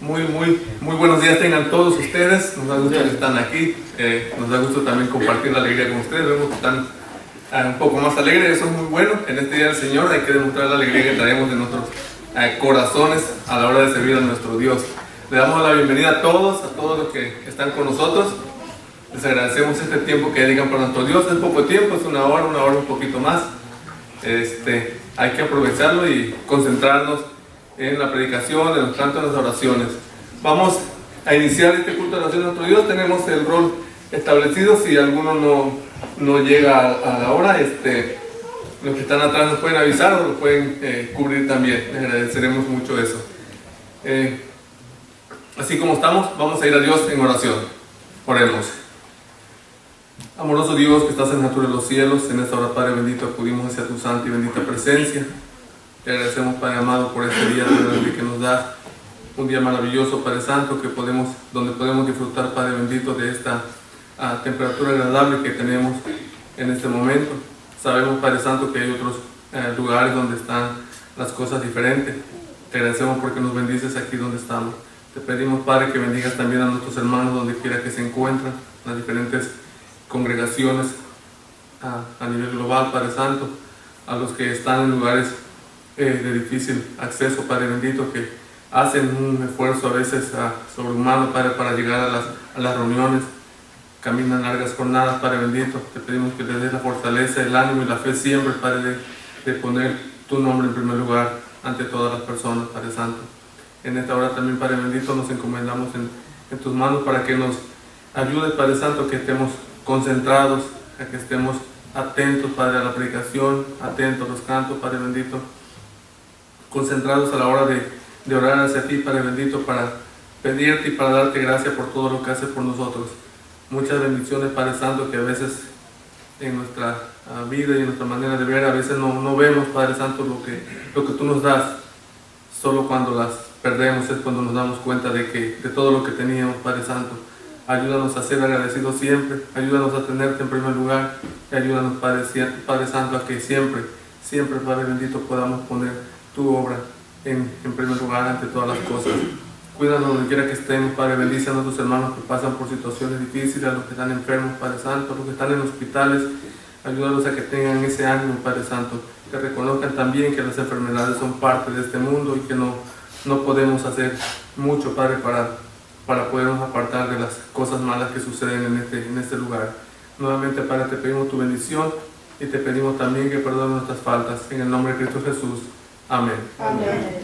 Muy buenos días tengan todos ustedes. Nos da gusto que están aquí. Nos da gusto también compartir la alegría con ustedes. Vemos que están un poco más alegres. Eso es muy bueno. En este día del Señor hay que demostrar la alegría que traemos de nuestros corazones a la hora de servir a nuestro Dios. Le damos la bienvenida a todos los que están con nosotros. Les agradecemos este tiempo que dedican para nuestro Dios. Es poco tiempo, es una hora un poquito más. Hay que aprovecharlo y concentrarnos en la predicación, en los cantos, en las oraciones. Vamos a iniciar este culto de oración a nuestro Dios. Tenemos el rol establecido. Si alguno no llega a la hora, los que están atrás nos pueden avisar o lo pueden cubrir también. Les agradeceremos mucho eso. Así como estamos, vamos a ir a Dios en oración. Oremos. Amoroso Dios que estás en la altura de los cielos, en esta hora, Padre bendito, acudimos hacia tu santa y bendita presencia. Te agradecemos, Padre amado, por este día que nos da un día maravilloso, Padre Santo, donde podemos disfrutar, Padre bendito, de esta temperatura agradable que tenemos en este momento. Sabemos, Padre Santo, que hay otros lugares donde están las cosas diferentes. Te agradecemos porque nos bendices aquí donde estamos. Te pedimos, Padre, que bendigas también a nuestros hermanos donde quiera que se encuentran, las diferentes congregaciones a nivel global, Padre Santo, a los que están en lugares de difícil acceso, Padre bendito, que hacen un esfuerzo a veces sobrehumano, Padre, para llegar a las reuniones, caminan largas jornadas, Padre bendito. Te pedimos que les des la fortaleza, el ánimo y la fe siempre, Padre, de poner tu nombre en primer lugar ante todas las personas, Padre Santo. En esta hora también, Padre bendito, nos encomendamos en tus manos para que nos ayudes, Padre Santo, que estemos concentrados, a que estemos atentos, Padre, a la predicación, atentos a los cantos, Padre bendito, concentrados a la hora de orar hacia ti, Padre bendito, para pedirte y para darte gracias por todo lo que haces por nosotros. Muchas bendiciones, Padre Santo, que a veces en nuestra vida y en nuestra manera de ver, a veces no vemos, Padre Santo, lo que tú nos das. Solo cuando las perdemos es cuando nos damos cuenta de todo lo que teníamos, Padre Santo. Ayúdanos a ser agradecidos siempre, ayúdanos a tenerte en primer lugar, y ayúdanos, Padre Santo, a que siempre, Padre bendito, podamos poner tu obra en primer lugar ante todas las cosas. Cuídanos donde quiera que estemos, Padre, bendice a nuestros hermanos que pasan por situaciones difíciles, a los que están enfermos, Padre Santo, a los que están en hospitales. Ayúdanos a que tengan ese ánimo, Padre Santo, que reconozcan también que las enfermedades son parte de este mundo y que no podemos hacer mucho, Padre, para podernos apartar de las cosas malas que suceden en este lugar. Nuevamente, Padre, te pedimos tu bendición y te pedimos también que perdones nuestras faltas. En el nombre de Cristo Jesús. Amén. Amén.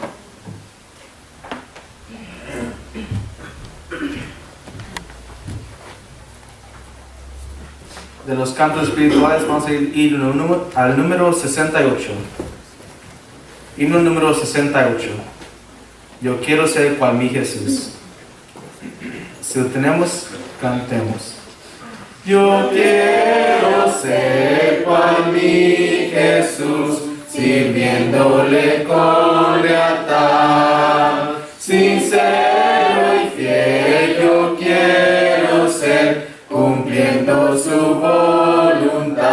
De los cantos espirituales vamos a ir al número 68. Himno número 68. Yo quiero ser cual mi Jesús. Si lo tenemos, cantemos. Yo quiero ser cual mi Jesús, sirviéndole con lealtad. Sincero y fiel yo quiero ser, cumpliendo su voluntad.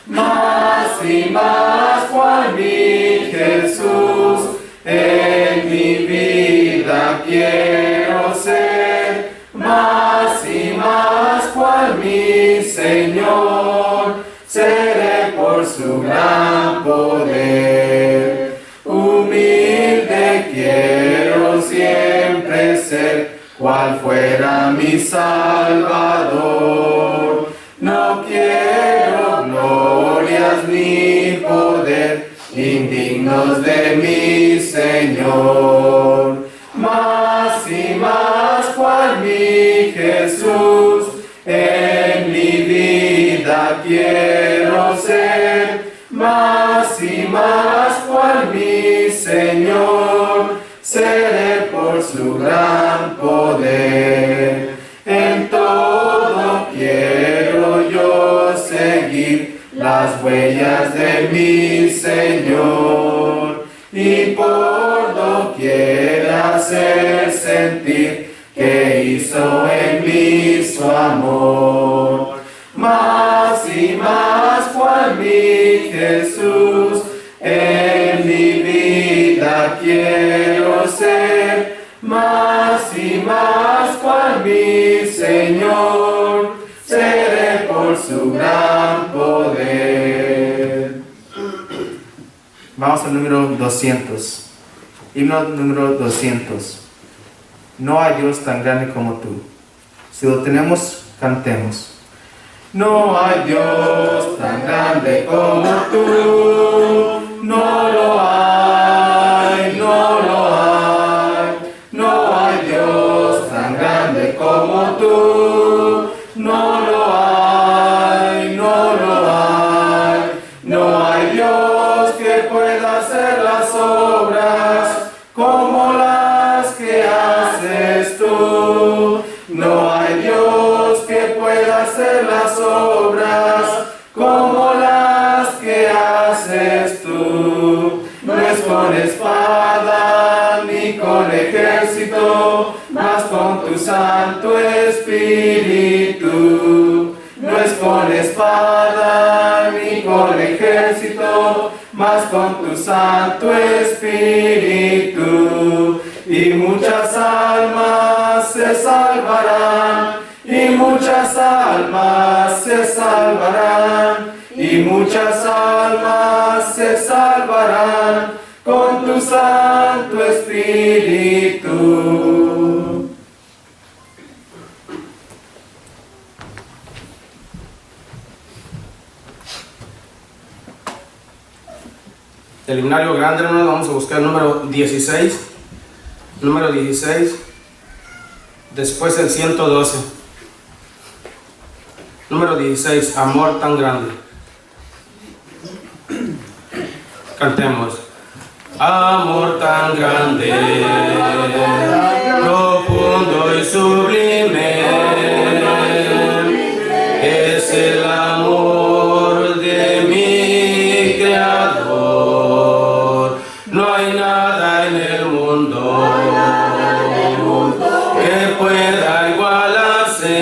Más y más cual mi Jesús, en mi vida quiero ser. Más y más cual mi Señor, seré por su gran poder. Humilde quiero siempre ser, cual fuera mi Salvador. No quiero glorias ni poder, indignos de mi Señor. Más y más cual mi Jesús, en mi vida quiero ser. Más y más cual mi Señor, seré por su gran poder. En todo quiero yo seguir las huellas de mi Señor, y por doquier hacer sentir que hizo en mí su amor. Más y más cual mi Jesús, en mi vida quiero ser. su gran poder. Vamos al número 200. Himno número 200. No hay Dios tan grande como tú. Si lo tenemos, cantemos. No hay Dios tan grande como tú, no lo hay, no lo hay. No hay Dios tan grande como tú, no lo hay, no lo hay. No hay Dios que pueda hacer las obras como las que haces tú. No hay Dios que pueda hacer las obras como las que haces tú. No es con espada ni con ejército, mas con tu Santo Espíritu. No es con espada ni con ejército, mas con tu Santo Espíritu. Y muchas almas se salvarán, y muchas almas se salvarán, y muchas almas se salvarán con tu Santo Espíritu. El himnario grande, hermano, vamos a buscar el número 16. Número 16. Después el 112. Número 16. Amor tan grande. Cantemos. Amor tan grande, profundo y sublime, es el amor de mi Creador. No hay nada en el mundo que pueda igualarse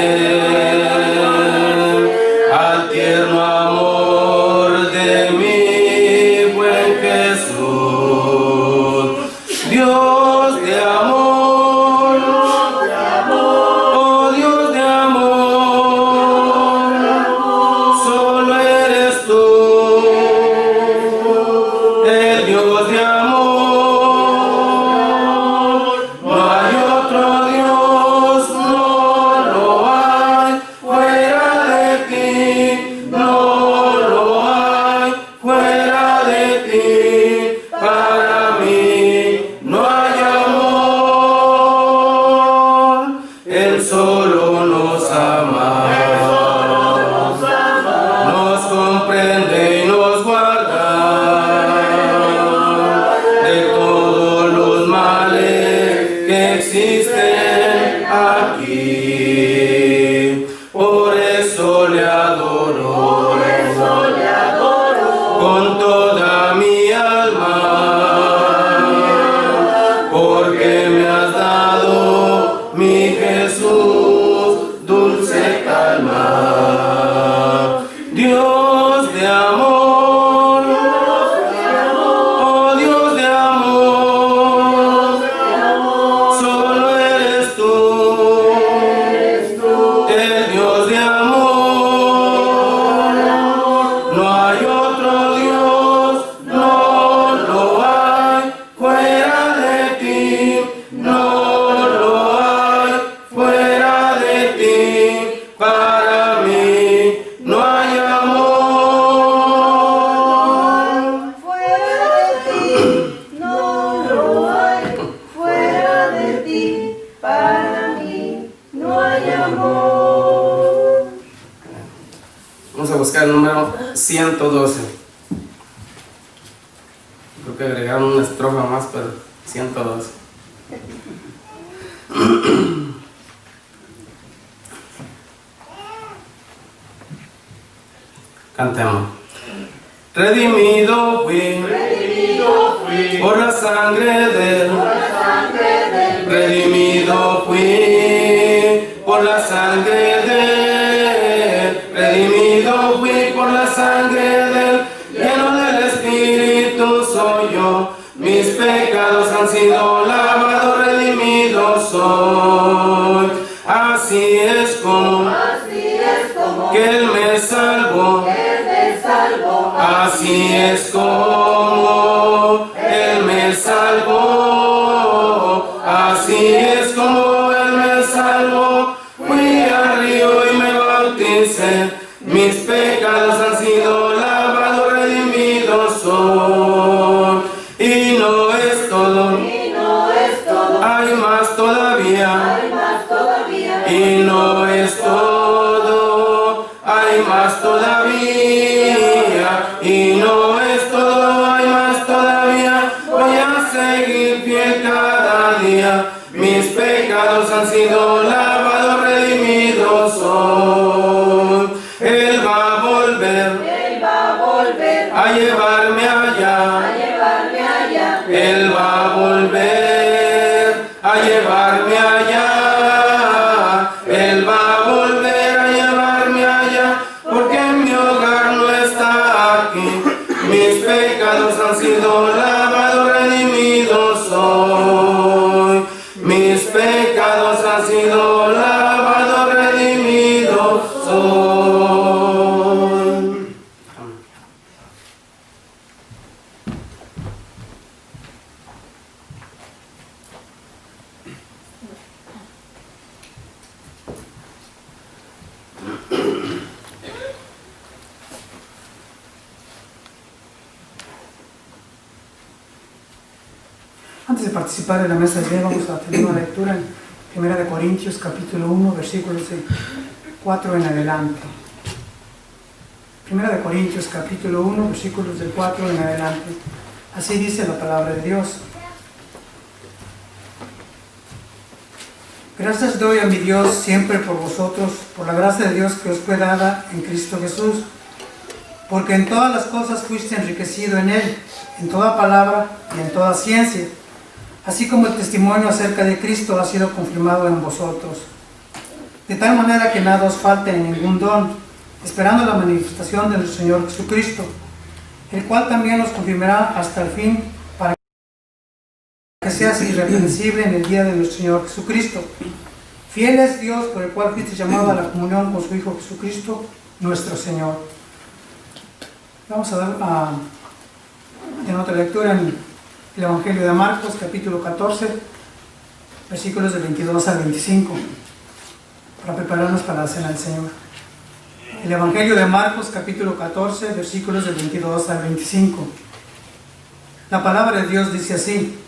al tierno amor de mi buen Jesús. Dios de amor, oh Dios de amor, solo eres tú, el Dios de amor. No hay otro Dios, no lo hay fuera de ti, no lo hay fuera de ti. Para mí no hay amor, Él solo nos ama, nos comprende y nos guarda de todos los males que existen aquí. Por eso le adoro, con toda mi alma, porque me has dado, mi Jesús, dulce calma. Dios de amor, oh Dios de amor, solo eres tú, el Dios de amor. No hay otro Dios, no lo hay fuera de ti, no lo hay fuera de ti. Para mí no hay amor. Fuera de ti, no lo hay. Fuera de ti, para mí no hay amor. Vamos a buscar el número 112. Creo que agregaron una estrofa más, pero 112. Cantemos. Redimido fui por la sangre de él. Redimido fui por la sangre de él. Redimido fui por la sangre de él. Lleno del Espíritu soy yo. Mis pecados han sido lavados. Redimido soy. Así es como que Él me salva. Así es como Él me salvó, así es como Él me salvó. Fui al río y me bauticé, mis pecados han sido lavados, redimidos son. Y no es todo, hay más todavía. Y no es todo, hay más todavía. Y no es todo, hay más todavía. Voy a seguir fiel cada día. Mis pecados han sido lavados, redimidos son. Él va a volver a llevarme allá. Él va a volver a llevarme allá. Él va a volver a llevarme allá, porque mi hogar no está aquí. Mis pecados han sido lavados, redimidos soy. Mis pecados han sido lavados, redimidos soy. Antes de participar en la mesa de día, vamos a tener una lectura en 1 Corintios capítulo 1, versículos de 4 en adelante. 1 Corintios capítulo 1, versículos del 4 en adelante. Así dice la palabra de Dios. Gracias doy a mi Dios siempre por vosotros, por la gracia de Dios que os fue dada en Cristo Jesús, porque en todas las cosas fuiste enriquecido en Él, en toda palabra y en toda ciencia, así como el testimonio acerca de Cristo ha sido confirmado en vosotros, de tal manera que nada os falte en ningún don, esperando la manifestación de nuestro Señor Jesucristo, el cual también os confirmará hasta el fin, para que seas irreprensible en el día de nuestro Señor Jesucristo. Fiel es Dios, por el cual fuiste llamado a la comunión con su Hijo Jesucristo, nuestro Señor. Vamos a dar en otra lectura en el Evangelio de Marcos, capítulo 14, versículos del 22 al 25, para prepararnos para la cena del Señor. El Evangelio de Marcos, capítulo 14, versículos del 22 al 25. La palabra de Dios dice así: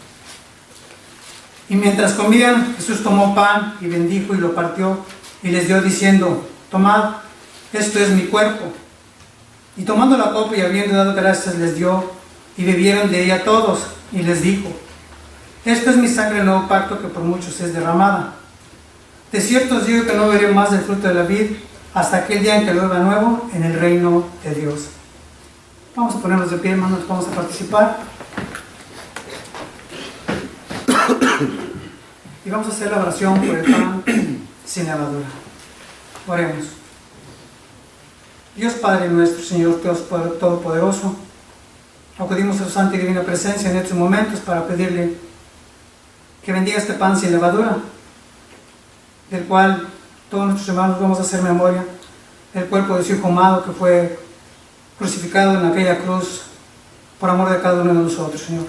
Y mientras comían, Jesús tomó pan y bendijo y lo partió y les dio diciendo: Tomad, esto es mi cuerpo. Y tomando la copa y habiendo dado gracias, les dio, y bebieron de ella todos, y les dijo: Esto es mi sangre del nuevo pacto, que por muchos es derramada. De cierto os digo que no veré más del fruto de la vid hasta aquel día en que lo beba nuevo en el reino de Dios. Vamos a ponernos de pie, hermanos, vamos a participar. Y vamos a hacer la oración por el pan sin levadura. Oremos. Dios Padre nuestro, Señor Dios Todopoderoso, acudimos a su santa y divina presencia en estos momentos para pedirle que bendiga este pan sin levadura, del cual todos nuestros hermanos vamos a hacer memoria del cuerpo de su Hijo amado, que fue crucificado en aquella cruz por amor de cada uno de nosotros, Señor.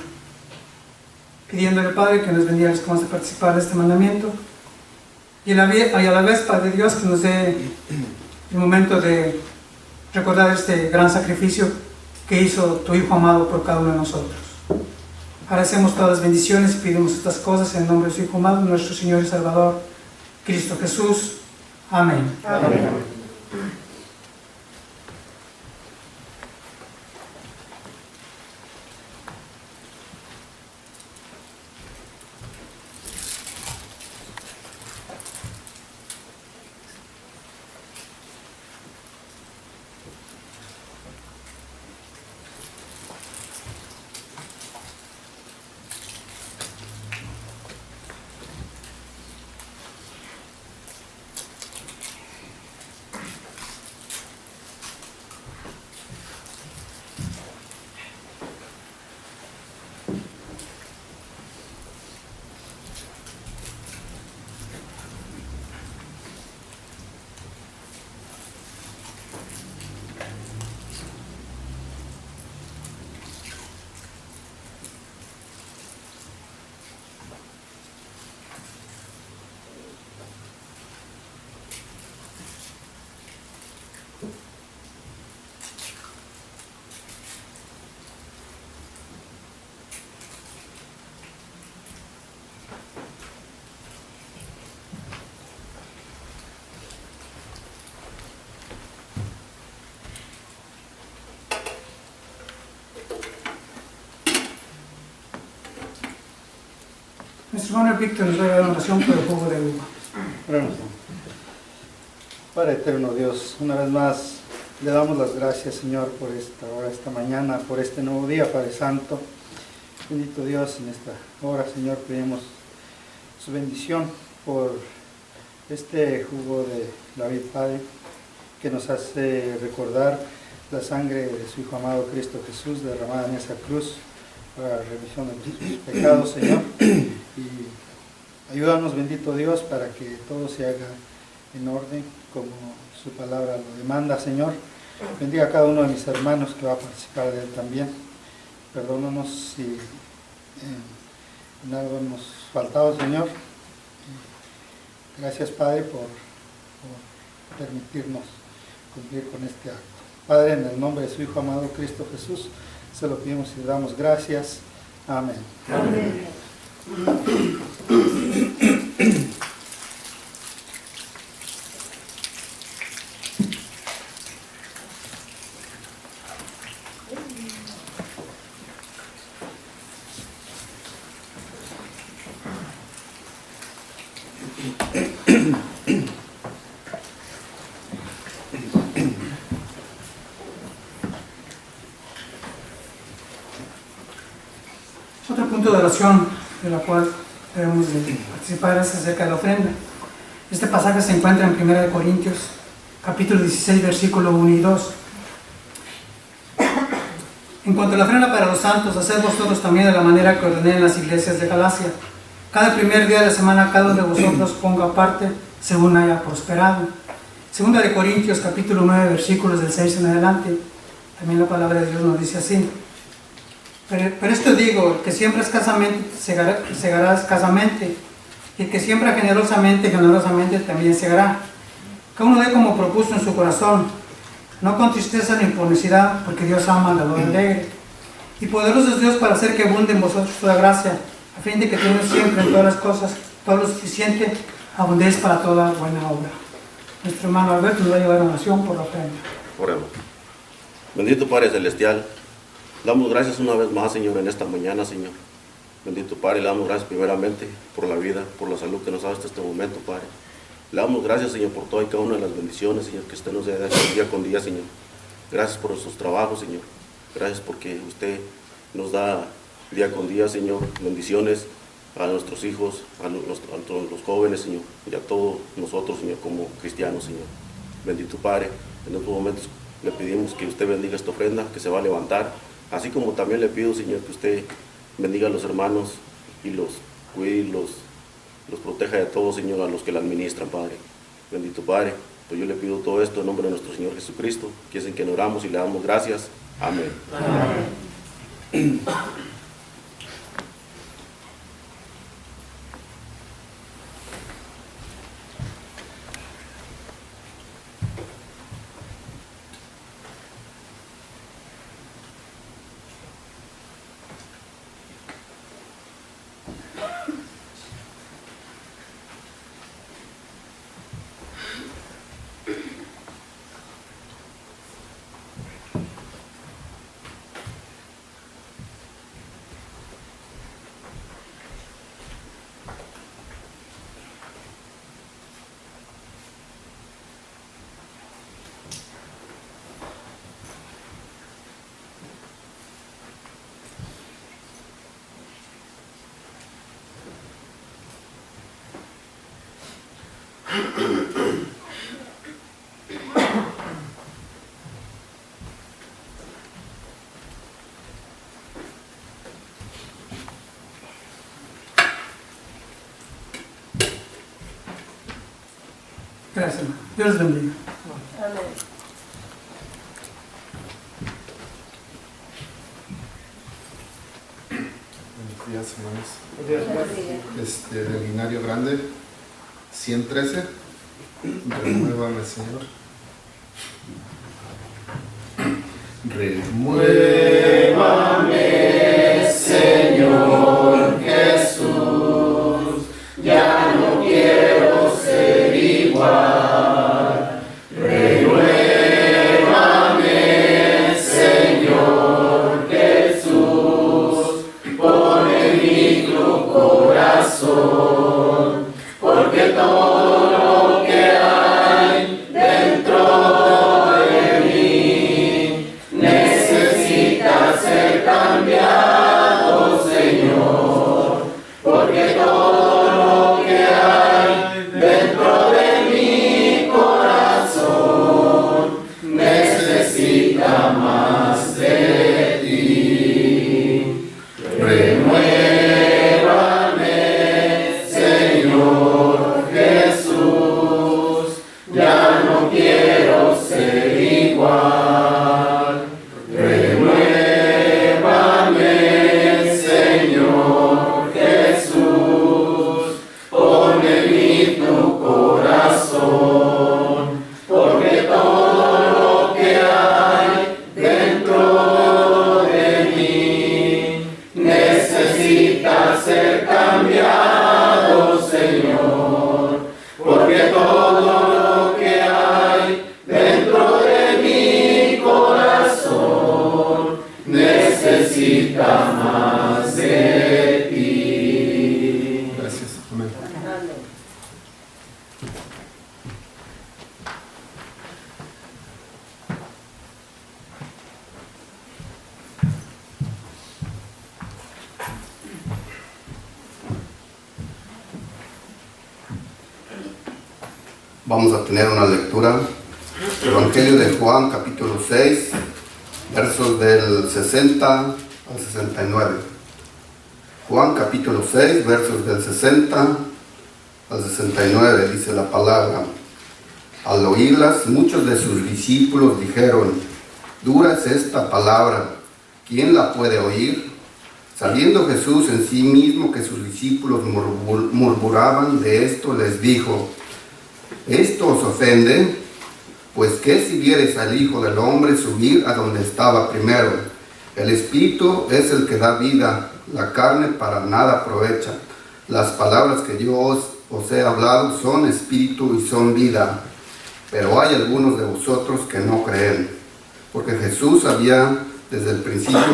Pidiéndole, Padre, que nos bendiga a los que vamos a participar de este mandamiento, y a la vez, Padre Dios, que nos dé el momento de recordar este gran sacrificio que hizo tu Hijo amado por cada uno de nosotros. Agradecemos todas las bendiciones y pedimos estas cosas en el nombre de su Hijo amado, nuestro Señor y Salvador, Cristo Jesús. Amén. Amén. Nuestro hermano Víctor nos va a dar una oración por el jugo de uva. Oremos. Padre eterno Dios, una vez más le damos las gracias, Señor, por esta hora, esta mañana, por este nuevo día, Padre Santo. Bendito Dios, en esta hora, Señor, pedimos su bendición por este jugo de la vid, Padre, que nos hace recordar la sangre de su Hijo amado Cristo Jesús, derramada en esa cruz para la remisión de nuestros pecados, Señor. Y ayúdanos, bendito Dios, para que todo se haga en orden como su palabra lo demanda, Señor. Bendiga a cada uno de mis hermanos que va a participar de él también. Perdónanos si en algo hemos faltado, Señor. Gracias, Padre, por permitirnos cumplir con este acto. Padre, en el nombre de su Hijo amado Cristo Jesús, se lo pedimos y le damos gracias. Amén. Amén. Otro punto de oración de la cual debemos de participar es acerca de la ofrenda. Este pasaje se encuentra en 1 Corintios, capítulo 16, versículo 1 y 2. En cuanto a la ofrenda para los santos, haced vosotros también de la manera que ordené en las iglesias de Galacia. Cada primer día de la semana cada uno de vosotros ponga aparte según haya prosperado. 2 Corintios, capítulo 9, versículos del 6 en adelante. También la palabra de Dios nos dice así. Pero esto digo, el que siembra escasamente, segará escasamente, y el que siembra generosamente, generosamente también segará. Cada uno dé como propuso en su corazón, no con tristeza ni por necesidad, porque Dios ama al dador alegre. Y poderoso es Dios para hacer que abunde en vosotros toda gracia, a fin de que teniendo siempre en todas las cosas todo lo suficiente, abundéis para toda buena obra. Nuestro hermano Alberto nos va a llevar a oración por la ofrenda. Oremos. Bendito Padre Celestial, damos gracias una vez más, Señor, en esta mañana, Señor. Bendito Padre, le damos gracias primeramente por la vida, por la salud que nos ha dado hasta este momento, Padre. Le damos gracias, Señor, por toda y cada una de las bendiciones, Señor, que usted nos da día con día, Señor. Gracias por sus trabajos, Señor. Gracias porque usted nos da día con día, Señor, bendiciones a nuestros hijos, a los jóvenes, Señor, y a todos nosotros, Señor, como cristianos, Señor. Bendito Padre, en estos momentos le pedimos que usted bendiga esta ofrenda que se va a levantar, así como también le pido, Señor, que usted bendiga a los hermanos y los cuide y los proteja de todos, Señor, a los que la administran, Padre. Bendito Padre, pues yo le pido todo esto en nombre de nuestro Señor Jesucristo, que es en que oramos y le damos gracias. Amén. Amén. Gracias, hermano. Dios les bendiga. Amén. Buenos días, hermanos. Buenos días. Del Linario Grande, 113. Remuévame, Señor. Remuévame, Señor Jesús, ya no quiero ser igual. Renuévame, Señor Jesús, pon en mí tu corazón. nunca más de ti. Gracias. Amén. Amén. Vamos a tener una lectura, Evangelio de Juan, capítulo 6, versos del 60 al 69. Juan, capítulo 6, versos del 60 al 69, dice la palabra. Al oírlas, muchos de sus discípulos dijeron: dura es esta palabra, ¿quién la puede oír? Sabiendo Jesús en sí mismo que sus discípulos murmuraban de esto, les dijo: ¿esto os ofende? Pues ¿qué si viereis al Hijo del Hombre subir a donde estaba primero? El Espíritu es el que da vida, la carne para nada aprovecha. Las palabras que yo os he hablado son espíritu y son vida. Pero hay algunos de vosotros que no creen. Porque Jesús sabía desde el principio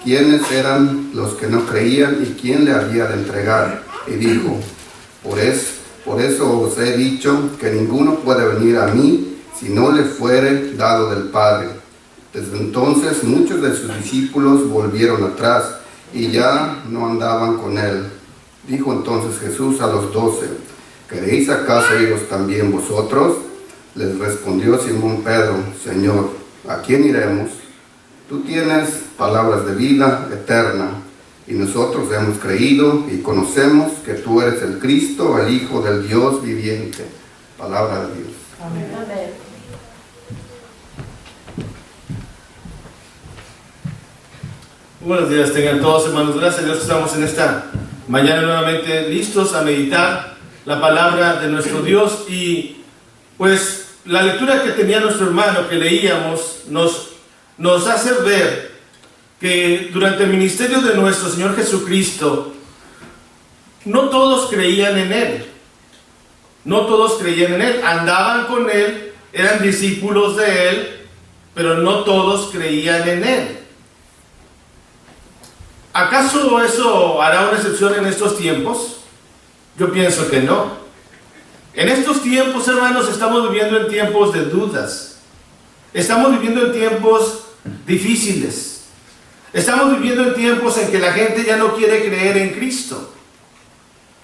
quiénes eran los que no creían y quién le había de entregar. Y dijo: por eso os he dicho que ninguno puede venir a mí si no le fuere dado del Padre. Desde entonces muchos de sus discípulos volvieron atrás y ya no andaban con él. Dijo entonces Jesús a los 12: ¿queréis acaso iros también vosotros? Les respondió Simón Pedro: Señor, ¿a quién iremos? Tú tienes palabras de vida eterna, y nosotros hemos creído y conocemos que tú eres el Cristo, el Hijo del Dios viviente. Palabra de Dios. Amén. Buenos días tengan todos, hermanos. Gracias a Dios que estamos en esta mañana nuevamente listos a meditar la palabra de nuestro Dios. Y pues la lectura que tenía nuestro hermano que leíamos nos hace ver que durante el ministerio de nuestro Señor Jesucristo no todos creían en Él. No todos creían en Él. Andaban con Él, eran discípulos de Él, pero no todos creían en Él. ¿Acaso eso hará una excepción en estos tiempos? Yo pienso que no. En estos tiempos, hermanos, estamos viviendo en tiempos de dudas. Estamos viviendo en tiempos difíciles. Estamos viviendo en tiempos en que la gente ya no quiere creer en Cristo.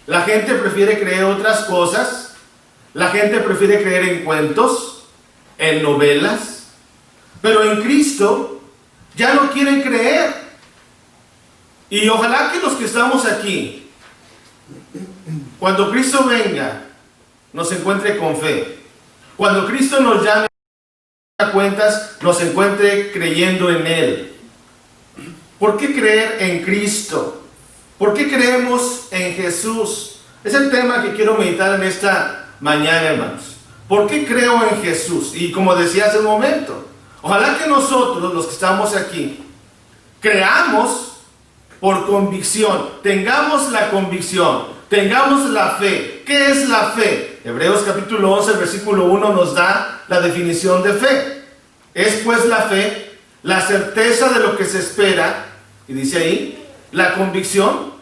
La gente prefiere creer otras cosas. La gente prefiere creer en cuentos, en novelas. Pero en Cristo ya no quieren creer. Y ojalá que los que estamos aquí, cuando Cristo venga, nos encuentre con fe. Cuando Cristo nos llame a cuentas, nos encuentre creyendo en Él. ¿Por qué creer en Cristo? ¿Por qué creemos en Jesús? Es el tema que quiero meditar en esta mañana, hermanos. ¿Por qué creo en Jesús? Y como decía hace un momento, ojalá que nosotros, los que estamos aquí, creamos por convicción, tengamos la convicción, tengamos la fe. ¿Qué es la fe? Hebreos capítulo 11, versículo 1 nos da la definición de fe. Es pues la fe, la certeza de lo que se espera, y dice ahí, la convicción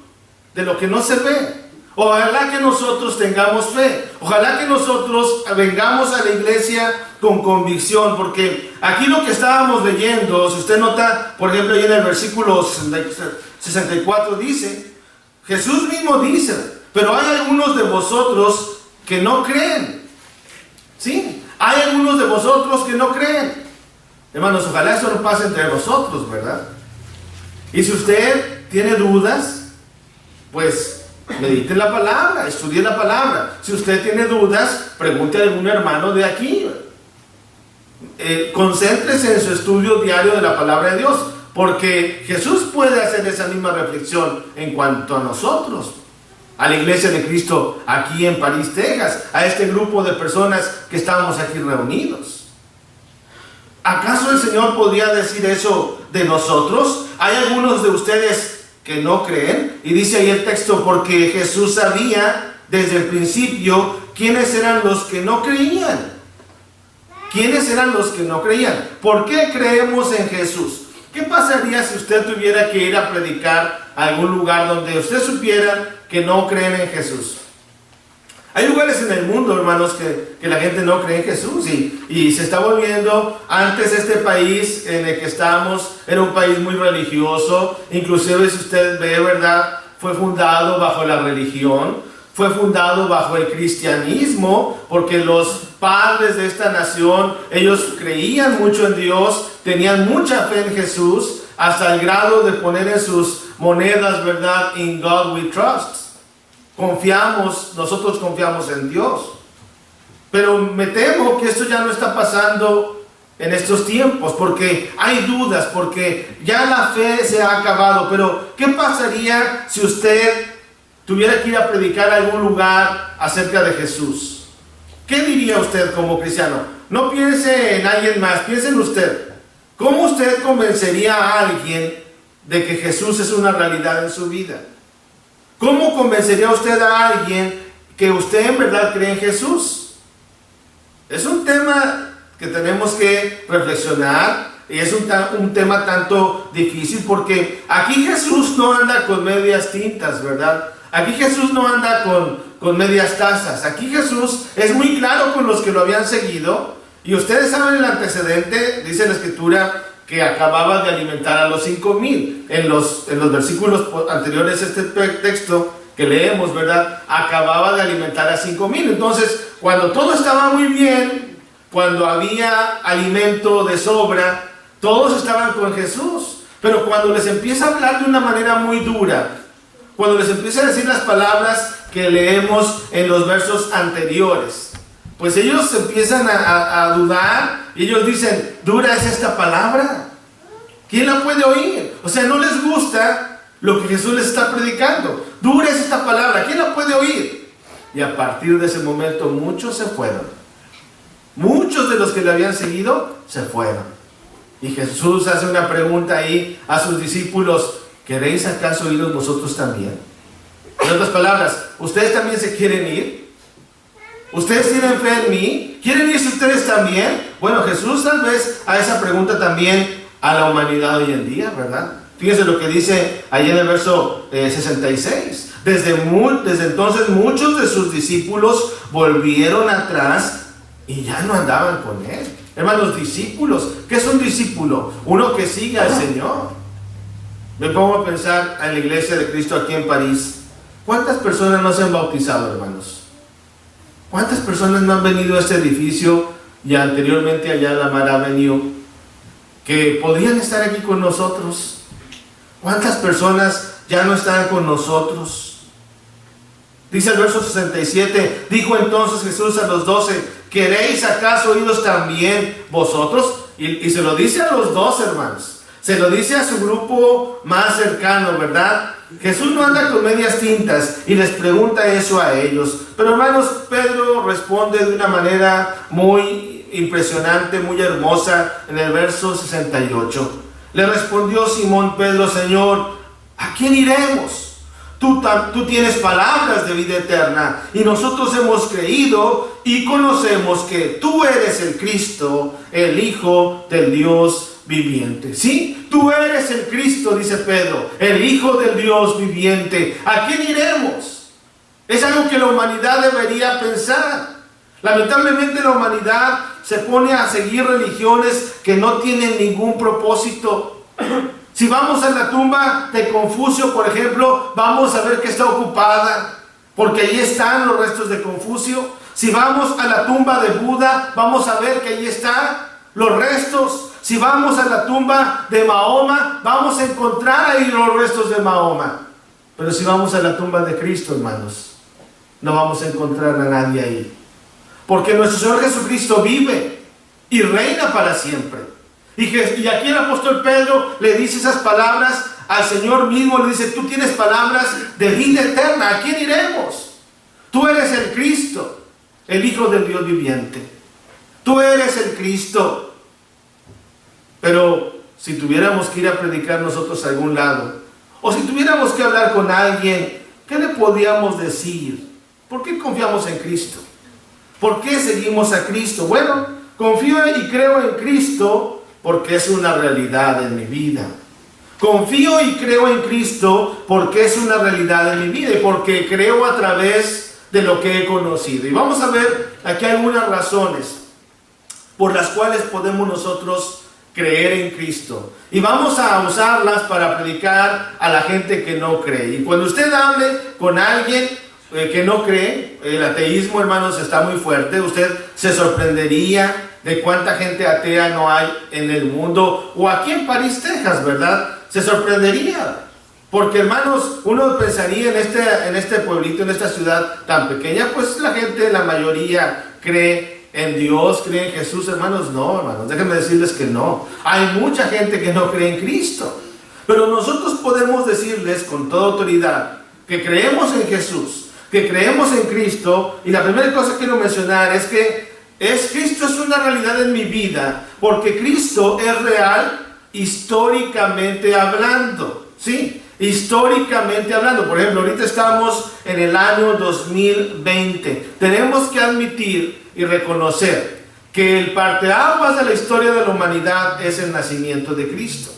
de lo que no se ve. Ojalá que nosotros tengamos fe, ojalá que nosotros vengamos a la iglesia con convicción, porque aquí lo que estábamos leyendo, si usted nota, por ejemplo, ahí en el versículo 64 dice, Jesús mismo dice, pero hay algunos de vosotros que no creen. ¿Sí? Hay algunos de vosotros que no creen. Hermanos, ojalá eso no pase entre nosotros, ¿verdad? Y si usted tiene dudas, pues medite la palabra, estudie la palabra. Si usted tiene dudas, pregunte a algún hermano de aquí. Concéntrese en su estudio diario de la palabra de Dios, porque Jesús puede hacer esa misma reflexión en cuanto a nosotros, a la iglesia de Cristo aquí en París, Texas, a este grupo de personas que estamos aquí reunidos. ¿Acaso el Señor podría decir eso de nosotros? Hay algunos de ustedes que no creen, y dice ahí el texto, porque Jesús sabía desde el principio quiénes eran los que no creían. ¿Quiénes eran los que no creían? ¿Por qué creemos en Jesús? ¿Qué pasaría si usted tuviera que ir a predicar a algún lugar donde usted supiera que no creen en Jesús? Hay lugares en el mundo, hermanos, que la gente no cree en Jesús y se está volviendo. Antes este país en el que estamos era un país muy religioso. Inclusive, si usted ve, ¿verdad?, fue fundado bajo la religión, fue fundado bajo el cristianismo, porque los padres de esta nación, ellos creían mucho en Dios, tenían mucha fe en Jesús, hasta el grado de poner en sus monedas, ¿verdad?, "In God we trust". Nosotros confiamos en Dios. Pero me temo que esto ya no está pasando en estos tiempos, porque hay dudas, porque ya la fe se ha acabado. Pero, ¿qué pasaría si usted tuviera que ir a predicar a algún lugar acerca de Jesús? ¿Qué diría usted como cristiano? No piense en alguien más, piense en usted. ¿Cómo usted convencería a alguien de que Jesús es una realidad en su vida? ¿Cómo convencería usted a alguien que usted en verdad cree en Jesús? Es un tema que tenemos que reflexionar, y es un tema tanto difícil, porque aquí Jesús no anda con medias tintas, ¿verdad? Aquí Jesús no anda con medias tazas. Aquí Jesús es muy claro con los que lo habían seguido, y ustedes saben el antecedente, dice la Escritura, que acababa de alimentar a los 5,000. En los versículos anteriores a este texto que leemos, ¿verdad?, acababa de alimentar a 5,000. Entonces, cuando todo estaba muy bien, cuando había alimento de sobra, todos estaban con Jesús. Pero cuando les empieza a hablar de una manera muy dura, cuando les empieza a decir las palabras que leemos en los versos anteriores, pues ellos empiezan a dudar, y ellos dicen: ¿dura es esta palabra? ¿Quién la puede oír? O sea, no les gusta lo que Jesús les está predicando. ¿Dura es esta palabra? ¿Quién la puede oír? Y a partir de ese momento muchos se fueron. Muchos de los que le habían seguido se fueron. Y Jesús hace una pregunta ahí a sus discípulos: ¿queréis acaso iros vosotros también? En otras palabras, ¿ustedes también se quieren ir? ¿Ustedes tienen fe en mí? ¿Quieren irse ustedes también? Bueno, Jesús tal vez a esa pregunta también a la humanidad hoy en día, ¿verdad? Fíjense lo que dice ahí en el verso 66. Desde entonces muchos de sus discípulos volvieron atrás y ya no andaban con él. Hermanos, discípulos, ¿qué es un discípulo? Uno que sigue al Señor. Me pongo a pensar en la iglesia de Cristo aquí en París. ¿Cuántas personas no se han bautizado, hermanos? ¿Cuántas personas no han venido a este edificio y anteriormente allá a la Mar Avenue, que podrían estar aquí con nosotros? ¿Cuántas personas ya no están con nosotros? Dice el verso 67, dijo entonces Jesús a los 12, ¿queréis acaso iros también vosotros? Y se lo dice a los 12, hermanos. Se lo dice a su grupo más cercano, ¿verdad? Jesús no anda con medias tintas y les pregunta eso a ellos. Pero, hermanos, Pedro responde de una manera muy impresionante, muy hermosa, en el verso 68. Le respondió Simón Pedro: Señor, ¿a quién iremos? Tú tienes palabras de vida eterna, y nosotros hemos creído y conocemos que tú eres el Cristo, el Hijo del Dios viviente. Sí, tú eres el Cristo, dice Pedro, el Hijo del Dios viviente. ¿A quién iremos? Es algo que la humanidad debería pensar. Lamentablemente la humanidad se pone a seguir religiones que no tienen ningún propósito. Si vamos a la tumba de Confucio, por ejemplo, vamos a ver que está ocupada, porque ahí están los restos de Confucio. Si vamos a la tumba de Buda, vamos a ver que ahí están los restos. Si vamos a la tumba de Mahoma, vamos a encontrar ahí los restos de Mahoma. Pero si vamos a la tumba de Cristo, hermanos, no vamos a encontrar a nadie ahí. Porque nuestro Señor Jesucristo vive y reina para siempre. Y aquí el apóstol Pedro le dice esas palabras al Señor mismo, le dice: tú tienes palabras de vida eterna, ¿a quién iremos? Tú eres el Cristo, el Hijo del Dios viviente. Tú eres el Cristo. Pero si tuviéramos que ir a predicar nosotros a algún lado, o si tuviéramos que hablar con alguien, ¿qué le podíamos decir? ¿Por qué confiamos en Cristo? ¿Por qué seguimos a Cristo? Bueno, confío y creo en Cristo porque es una realidad en mi vida. Confío y creo en Cristo porque es una realidad en mi vida y porque creo a través de lo que he conocido. Y vamos a ver aquí algunas razones por las cuales podemos nosotros creer en Cristo. Y vamos a usarlas para predicar a la gente que no cree. Y cuando usted hable con alguien que no cree, el ateísmo, hermanos, está muy fuerte. Usted se sorprendería de cuánta gente atea no hay en el mundo. O aquí en París, Texas, ¿verdad? Se sorprendería. Porque, hermanos, uno pensaría en este pueblito, en esta ciudad tan pequeña, pues la gente, la mayoría cree en Dios, cree en Jesús. Hermanos, no, hermanos, déjenme decirles que no. Hay mucha gente que no cree en Cristo. Pero nosotros podemos decirles con toda autoridad que creemos en Jesús, que creemos en Cristo. Y la primera cosa que quiero mencionar es que Cristo es una realidad en mi vida, porque Cristo es real históricamente hablando, ¿sí? Históricamente hablando. Por ejemplo, ahorita estamos en el año 2020. Tenemos que admitir y reconocer que el parteaguas de la historia de la humanidad es el nacimiento de Cristo.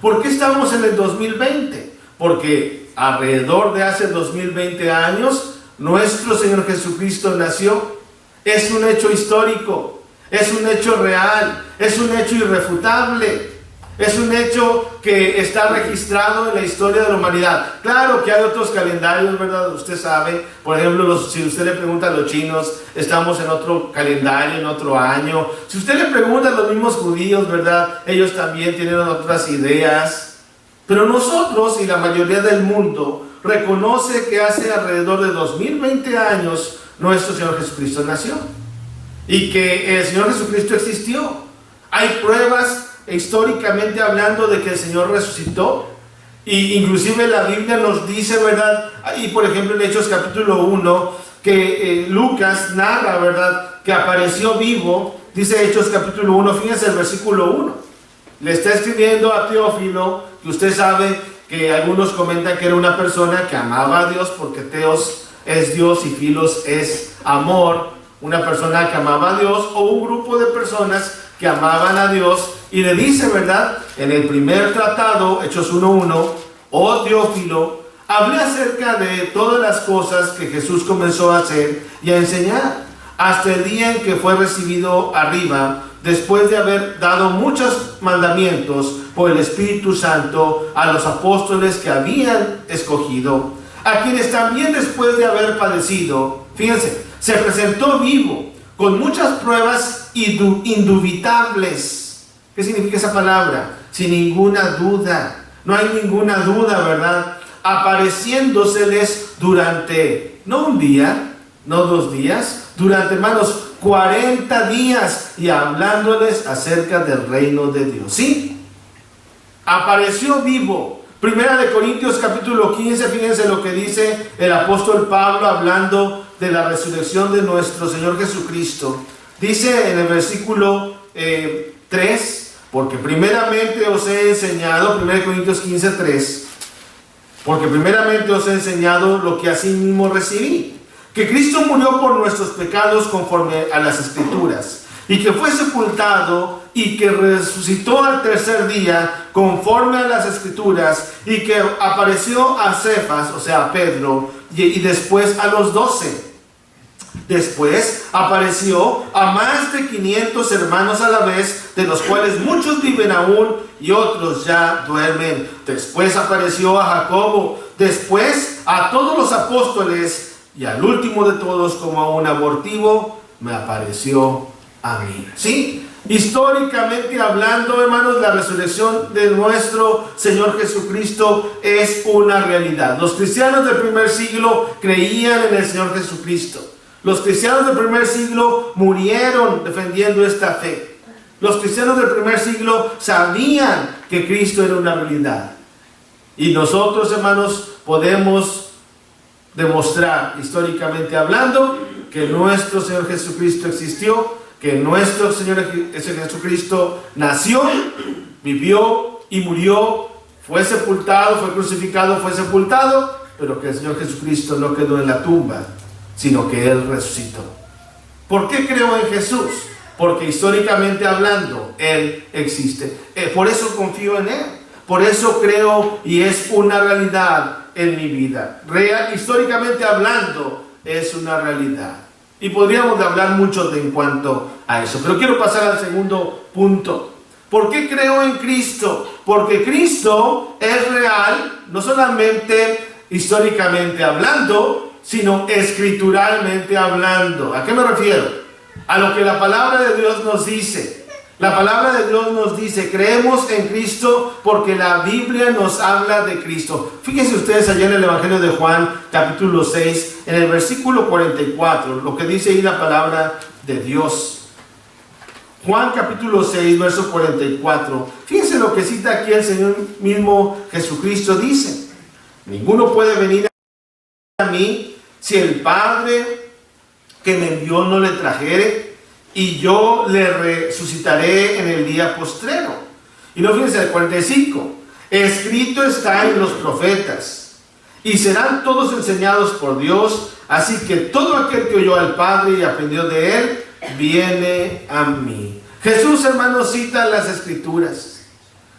¿Por qué estamos en el 2020? Porque alrededor de hace 2020 años nuestro Señor Jesucristo nació. Es un hecho histórico, es un hecho real, es un hecho irrefutable. Es un hecho que está registrado en la historia de la humanidad. Claro que hay otros calendarios, ¿verdad? Usted sabe, por ejemplo, si usted le pregunta a los chinos, estamos en otro calendario, en otro año. Si usted le pregunta a los mismos judíos, ¿verdad? Ellos también tienen otras ideas. Pero nosotros y la mayoría del mundo reconoce que hace alrededor de 2020 años nuestro Señor Jesucristo nació. Y que el Señor Jesucristo existió. Hay pruebas históricamente hablando de que el Señor resucitó, y inclusive la Biblia nos dice, ¿verdad? Y por ejemplo en Hechos capítulo 1 que Lucas narra, ¿verdad?, que apareció vivo. Dice Hechos capítulo 1, fíjense el versículo 1, le está escribiendo a Teófilo, que usted sabe que algunos comentan que era una persona que amaba a Dios, porque Teos es Dios y Filos es amor, una persona que amaba a Dios, o un grupo de personas que amaban a Dios. Y le dice, ¿verdad?, en el primer tratado, Hechos 1:1, oh Teófilo, hablé acerca de todas las cosas que Jesús comenzó a hacer y a enseñar, hasta el día en que fue recibido arriba, después de haber dado muchos mandamientos por el Espíritu Santo a los apóstoles que habían escogido, a quienes también después de haber padecido, fíjense, se presentó vivo, con muchas pruebas indubitables. ¿Qué significa esa palabra? Sin ninguna duda. No hay ninguna duda, ¿verdad? Apareciéndoseles durante, no un día, no 2 días, durante, hermanos, 40 días, y hablándoles acerca del reino de Dios. ¿Sí? Apareció vivo. Primera de Corintios capítulo 15, fíjense lo que dice el apóstol Pablo hablando de la resurrección de nuestro Señor Jesucristo. Dice en el versículo 3, porque primeramente os he enseñado, 1 Corintios 15, 3, porque primeramente os he enseñado lo que asimismo recibí, que Cristo murió por nuestros pecados conforme a las Escrituras, y que fue sepultado y que resucitó al tercer día conforme a las Escrituras, y que apareció a Cefas, o sea a Pedro, y después a los 12. Después apareció a más de 500 hermanos a la vez, de los cuales muchos viven aún y otros ya duermen. Después apareció a Jacobo, después a todos los apóstoles, y al último de todos, como a un abortivo, me apareció a mí. ¿Sí? Históricamente hablando, hermanos, la resurrección de nuestro Señor Jesucristo es una realidad. Los cristianos del primer siglo creían en el Señor Jesucristo. Los cristianos del primer siglo murieron defendiendo esta fe. Los cristianos del primer siglo sabían que Cristo era una realidad. Y nosotros, hermanos, podemos demostrar, históricamente hablando, que nuestro Señor Jesucristo existió, que nuestro Señor Jesucristo nació, vivió y murió, fue sepultado, fue crucificado, fue sepultado, pero que el Señor Jesucristo no quedó en la tumba, sino que Él resucitó. ¿Por qué creo en Jesús? porque históricamente hablando, Él existe. Por eso confío en Él, por eso creo y es una realidad en mi vida. Históricamente hablando, es una realidad. Y podríamos hablar mucho en cuanto a eso, pero quiero pasar al segundo punto. ¿Por qué creo en Cristo? Porque Cristo es real, no solamente históricamente hablando, sino escrituralmente hablando. ¿A qué me refiero? A lo que la palabra de Dios nos dice. La palabra de Dios nos dice, creemos en Cristo porque la Biblia nos habla de Cristo. Fíjense ustedes allá en el Evangelio de Juan, capítulo 6, en el versículo 44, lo que dice ahí la palabra de Dios. Juan capítulo 6, verso 44. Fíjense lo que cita aquí el Señor mismo Jesucristo dice. Ninguno puede venir a mí si el Padre que me envió no le trajere, y yo le resucitaré en el día postrero. Y no, fíjense el 45. Escrito está en los profetas, y serán todos enseñados por Dios, así que todo aquel que oyó al Padre y aprendió de Él, viene a mí. Jesús, hermanos, cita las Escrituras.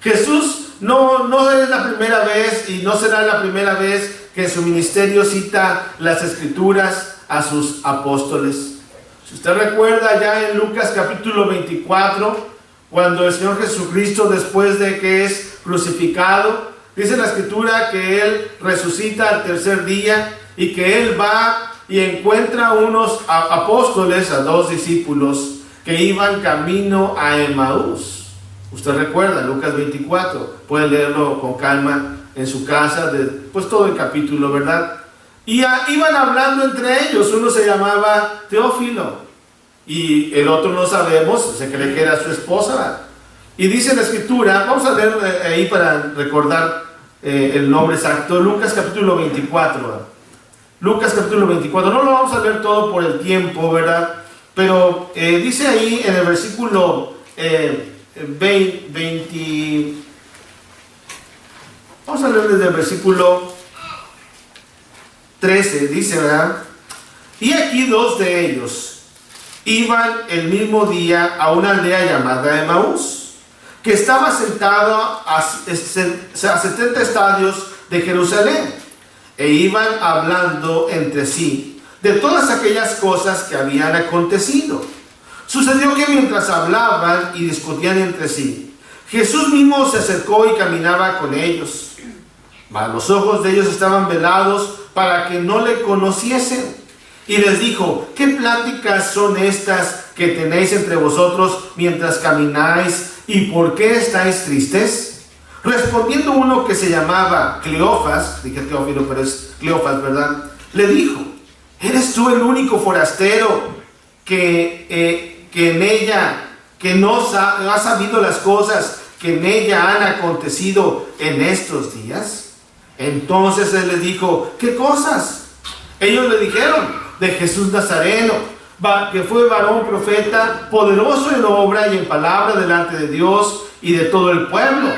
Jesús no es la primera vez y no será la primera vez que en su ministerio cita las Escrituras a sus apóstoles. Si usted recuerda ya en Lucas capítulo 24, cuando el Señor Jesucristo, después de que es crucificado, dice la Escritura que Él resucita al tercer día y que Él va y encuentra a unos apóstoles, a 2 discípulos que iban camino a Emaús. Usted recuerda Lucas 24, puede leerlo con calma en su casa, pues todo el capítulo, ¿verdad? Y iban hablando entre ellos. Uno se llamaba Teófilo y el otro no sabemos, se cree que era su esposa, ¿verdad? Y dice la Escritura, vamos a leer ahí para recordar el nombre exacto, Lucas capítulo 24, ¿verdad? Lucas capítulo 24, no lo vamos a leer todo por el tiempo, ¿verdad? Pero dice ahí en el versículo 20, vamos a leer desde el versículo 13, dice, ¿verdad? Y aquí 2 de ellos iban el mismo día a una aldea llamada Emaús, que estaba sentada a 70 estadios de Jerusalén, e iban hablando entre sí de todas aquellas cosas que habían acontecido. Sucedió que mientras hablaban y discutían entre sí, Jesús mismo se acercó y caminaba con ellos, mas los ojos de ellos estaban velados para que no le conociesen. Y les dijo, ¿qué pláticas son estas que tenéis entre vosotros mientras camináis? ¿Y por qué estáis tristes? Respondiendo uno que se llamaba Cleofas, dije Teófilo, pero es Cleofas, ¿verdad? Le dijo, ¿eres tú el único forastero que en ella, que no ha sabido las cosas que en ella han acontecido en estos días? Entonces él les dijo, ¿qué cosas? Ellos le dijeron, de Jesús Nazareno, que fue varón profeta, poderoso en obra y en palabra delante de Dios y de todo el pueblo,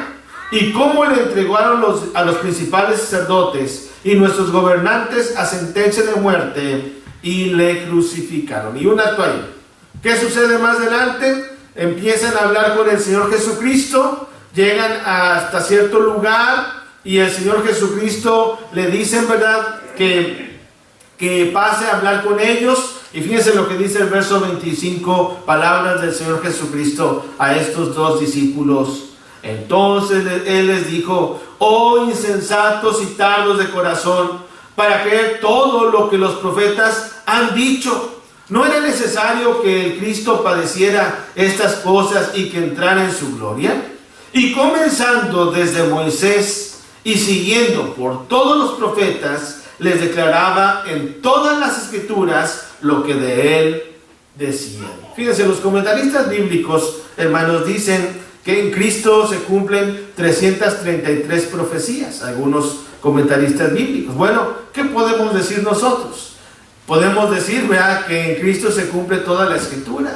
y cómo le entregaron a los principales sacerdotes y nuestros gobernantes a sentencia de muerte y le crucificaron. Y un acto ahí. ¿Qué sucede más adelante? Empiezan a hablar con el Señor Jesucristo, llegan hasta cierto lugar y el Señor Jesucristo le dicen, ¿verdad?, que pase a hablar con ellos. Y fíjense lo que dice el verso 25, palabras del Señor Jesucristo a estos 2 discípulos. Entonces Él les dijo, oh insensatos y tardos de corazón, para creer todo lo que los profetas han dicho. ¿No era necesario que el Cristo padeciera estas cosas y que entrara en su gloria? Y comenzando desde Moisés y siguiendo por todos los profetas, les declaraba en todas las Escrituras lo que de él decían. Fíjense, los comentaristas bíblicos, hermanos, dicen que en Cristo se cumplen 333 profecías. Algunos comentaristas bíblicos. Bueno, ¿qué podemos decir nosotros? Podemos decir, ¿verdad?, que en Cristo se cumple toda la Escritura,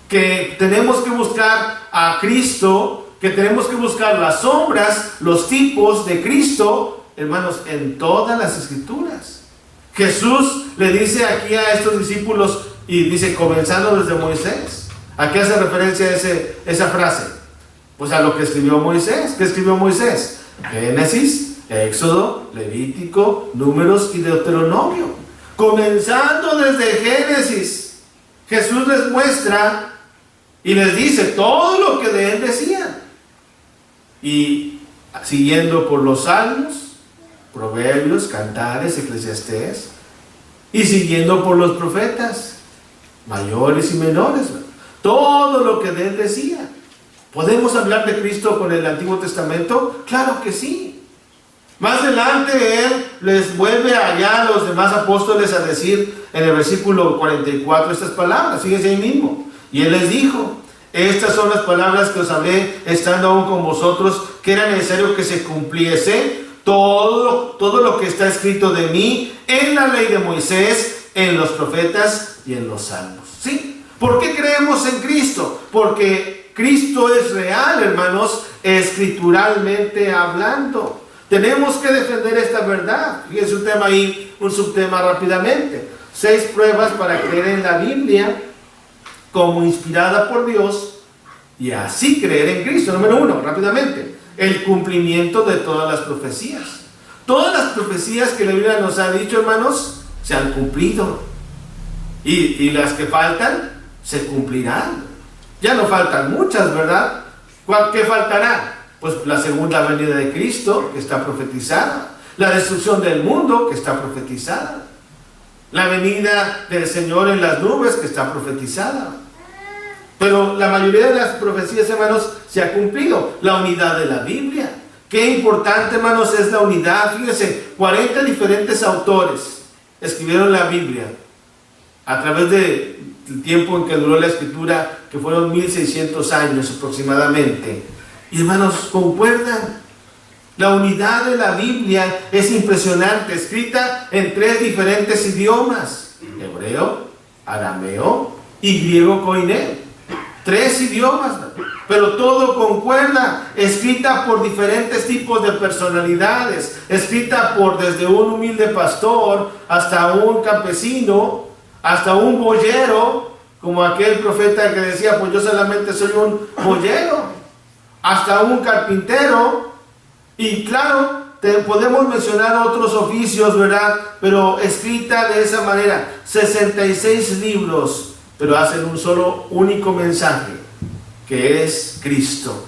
que tenemos que buscar a Cristo, que tenemos que buscar las sombras, los tipos de Cristo, hermanos, en todas las Escrituras. Jesús le dice aquí a estos discípulos, y dice, comenzando desde Moisés, ¿A qué hace referencia esa frase? Pues a lo que escribió Moisés. ¿Qué escribió Moisés? Génesis, Éxodo, Levítico, Números y Deuteronomio. Comenzando desde Génesis, Jesús les muestra y les dice todo lo que de él decían. Y siguiendo por los Salmos, Proverbios, Cantares, Eclesiastés, y siguiendo por los profetas, mayores y menores. Todo lo que de él decía. ¿Podemos hablar de Cristo con el Antiguo Testamento? Claro que sí. Más adelante él les vuelve allá a los demás apóstoles a decir en el versículo 44 estas palabras. Fíjense ahí mismo. Y él les dijo: estas son las palabras que os hablé estando aún con vosotros, que era necesario que se cumpliese todo lo que está escrito de mí en la ley de Moisés, en los profetas y en los salmos. ¿Sí? ¿Por qué creemos en Cristo? Porque Cristo es real, hermanos, escrituralmente hablando. Tenemos que defender esta verdad. Fíjense un tema ahí, un subtema rápidamente. 6 pruebas para creer en la Biblia como inspirada por Dios y así creer en Cristo. Número 1, rápidamente, el cumplimiento de todas las profecías. Todas las profecías que la Biblia nos ha dicho, hermanos, se han cumplido. Y las que faltan, se cumplirán. Ya no faltan muchas, ¿verdad? ¿Qué faltará? Pues la segunda venida de Cristo, que está profetizada. La destrucción del mundo, que está profetizada. La venida del Señor en las nubes, que está profetizada. Pero la mayoría de las profecías, hermanos, se ha cumplido. La unidad de la Biblia. Qué importante, hermanos, es la unidad. Fíjense, 40 diferentes autores escribieron la Biblia a través del tiempo en que duró la escritura, que fueron 1600 años aproximadamente. Y hermanos, concuerdan. La unidad de la Biblia es impresionante, escrita en 3 diferentes idiomas: hebreo, arameo y griego koiné. 3 idiomas, pero todo concuerda, escrita por diferentes tipos de personalidades, escrita por desde un humilde pastor hasta un campesino, hasta un boyero, como aquel profeta que decía: pues yo solamente soy un boyero, hasta un carpintero. Y claro, podemos mencionar otros oficios, ¿verdad? Pero escrita de esa manera, 66 libros, pero hacen un solo único mensaje, que es Cristo.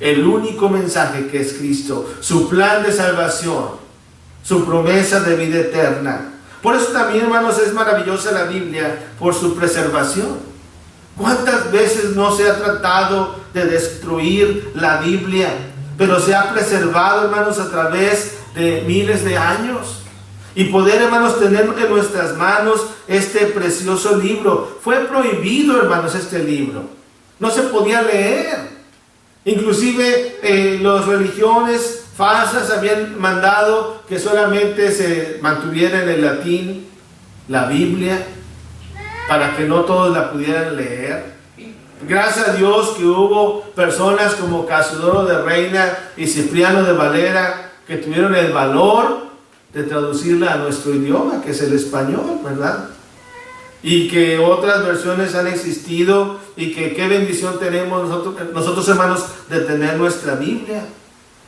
El único mensaje que es Cristo, su plan de salvación, su promesa de vida eterna. Por eso también, hermanos, es maravillosa la Biblia por su preservación. ¿Cuántas veces no se ha tratado de destruir la Biblia? Pero se ha preservado, hermanos, a través de miles de años. Y poder, hermanos, tener en nuestras manos este precioso libro. Fue prohibido, hermanos, este libro. No se podía leer. Inclusive las religiones falsas habían mandado que solamente se mantuviera en el latín la Biblia, para que no todos la pudieran leer. Gracias a Dios que hubo personas como Casiodoro de Reina y Cipriano de Valera que tuvieron el valor de traducirla a nuestro idioma, que es el español, ¿verdad? Y que otras versiones han existido, y que qué bendición tenemos nosotros, hermanos, de tener nuestra Biblia.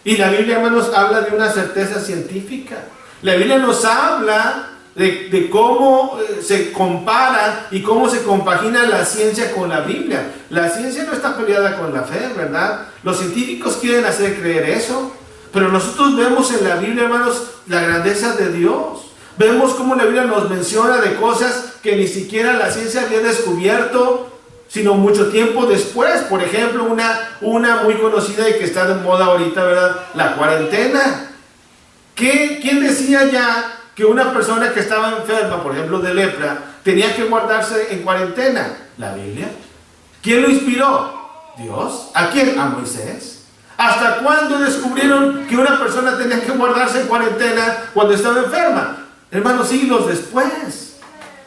Y la Biblia, hermanos, habla de una certeza científica. La Biblia nos habla de cómo se compara y cómo se compagina la ciencia con la Biblia. La ciencia no está peleada con la fe, ¿verdad? Los científicos quieren hacer creer eso, pero nosotros vemos en la Biblia, hermanos, la grandeza de Dios. Vemos cómo la Biblia nos menciona de cosas que ni siquiera la ciencia había descubierto, sino mucho tiempo después. Por ejemplo, una muy conocida y que está de moda ahorita, ¿verdad? La cuarentena. ¿Quién decía ya que una persona que estaba enferma, por ejemplo de lepra, tenía que guardarse en cuarentena? La Biblia. ¿Quién lo inspiró? Dios. ¿A quién? A Moisés. ¿Hasta cuándo descubrieron que una persona tenía que guardarse en cuarentena cuando estaba enferma? Hermanos, siglos después.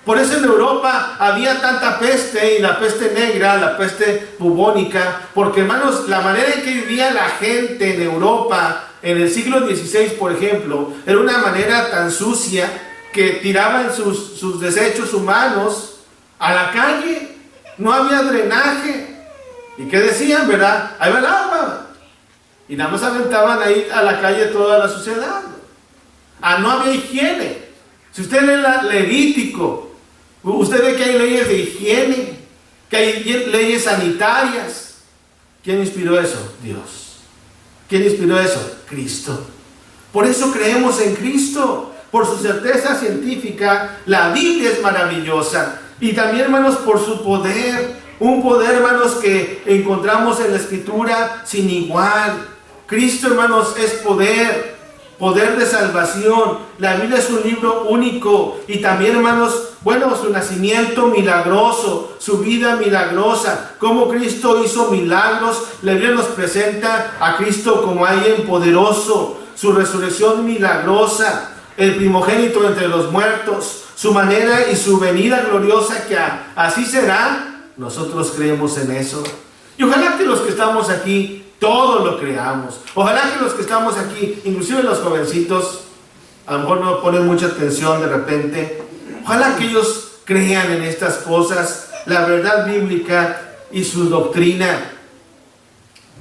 Por eso en Europa había tanta peste, y la peste negra, la peste bubónica, porque, hermanos, la manera en que vivía la gente en Europa en el siglo XVI, por ejemplo, era una manera tan sucia que tiraban sus desechos humanos a la calle. no había drenaje. ¿Y qué decían, verdad? Ahí va el agua. Y nada más aventaban ahí a la calle toda la suciedad. No había higiene. Si usted lee Levítico, usted ve que hay leyes de higiene, que hay leyes sanitarias. ¿Quién inspiró eso? Dios. ¿Quién inspiró eso? Cristo. Por eso creemos en Cristo. Por su certeza científica, la Biblia es maravillosa. Y también, hermanos, por su poder. Un poder, hermanos, que encontramos en la Escritura sin igual. Cristo, hermanos, es poder. Poder de salvación. La Biblia es un libro único. Y también, hermanos, bueno, su nacimiento milagroso, su vida milagrosa, cómo Cristo hizo milagros. La Biblia nos presenta a Cristo como alguien poderoso, su resurrección milagrosa, el primogénito entre los muertos, su manera y su venida gloriosa, que así será. Nosotros creemos en eso. Y ojalá que los que estamos aquí todos lo creamos. Ojalá que los que estamos aquí, inclusive los jovencitos, a lo mejor no ponen mucha atención de repente, ojalá que ellos crean en estas cosas, la verdad bíblica y su doctrina.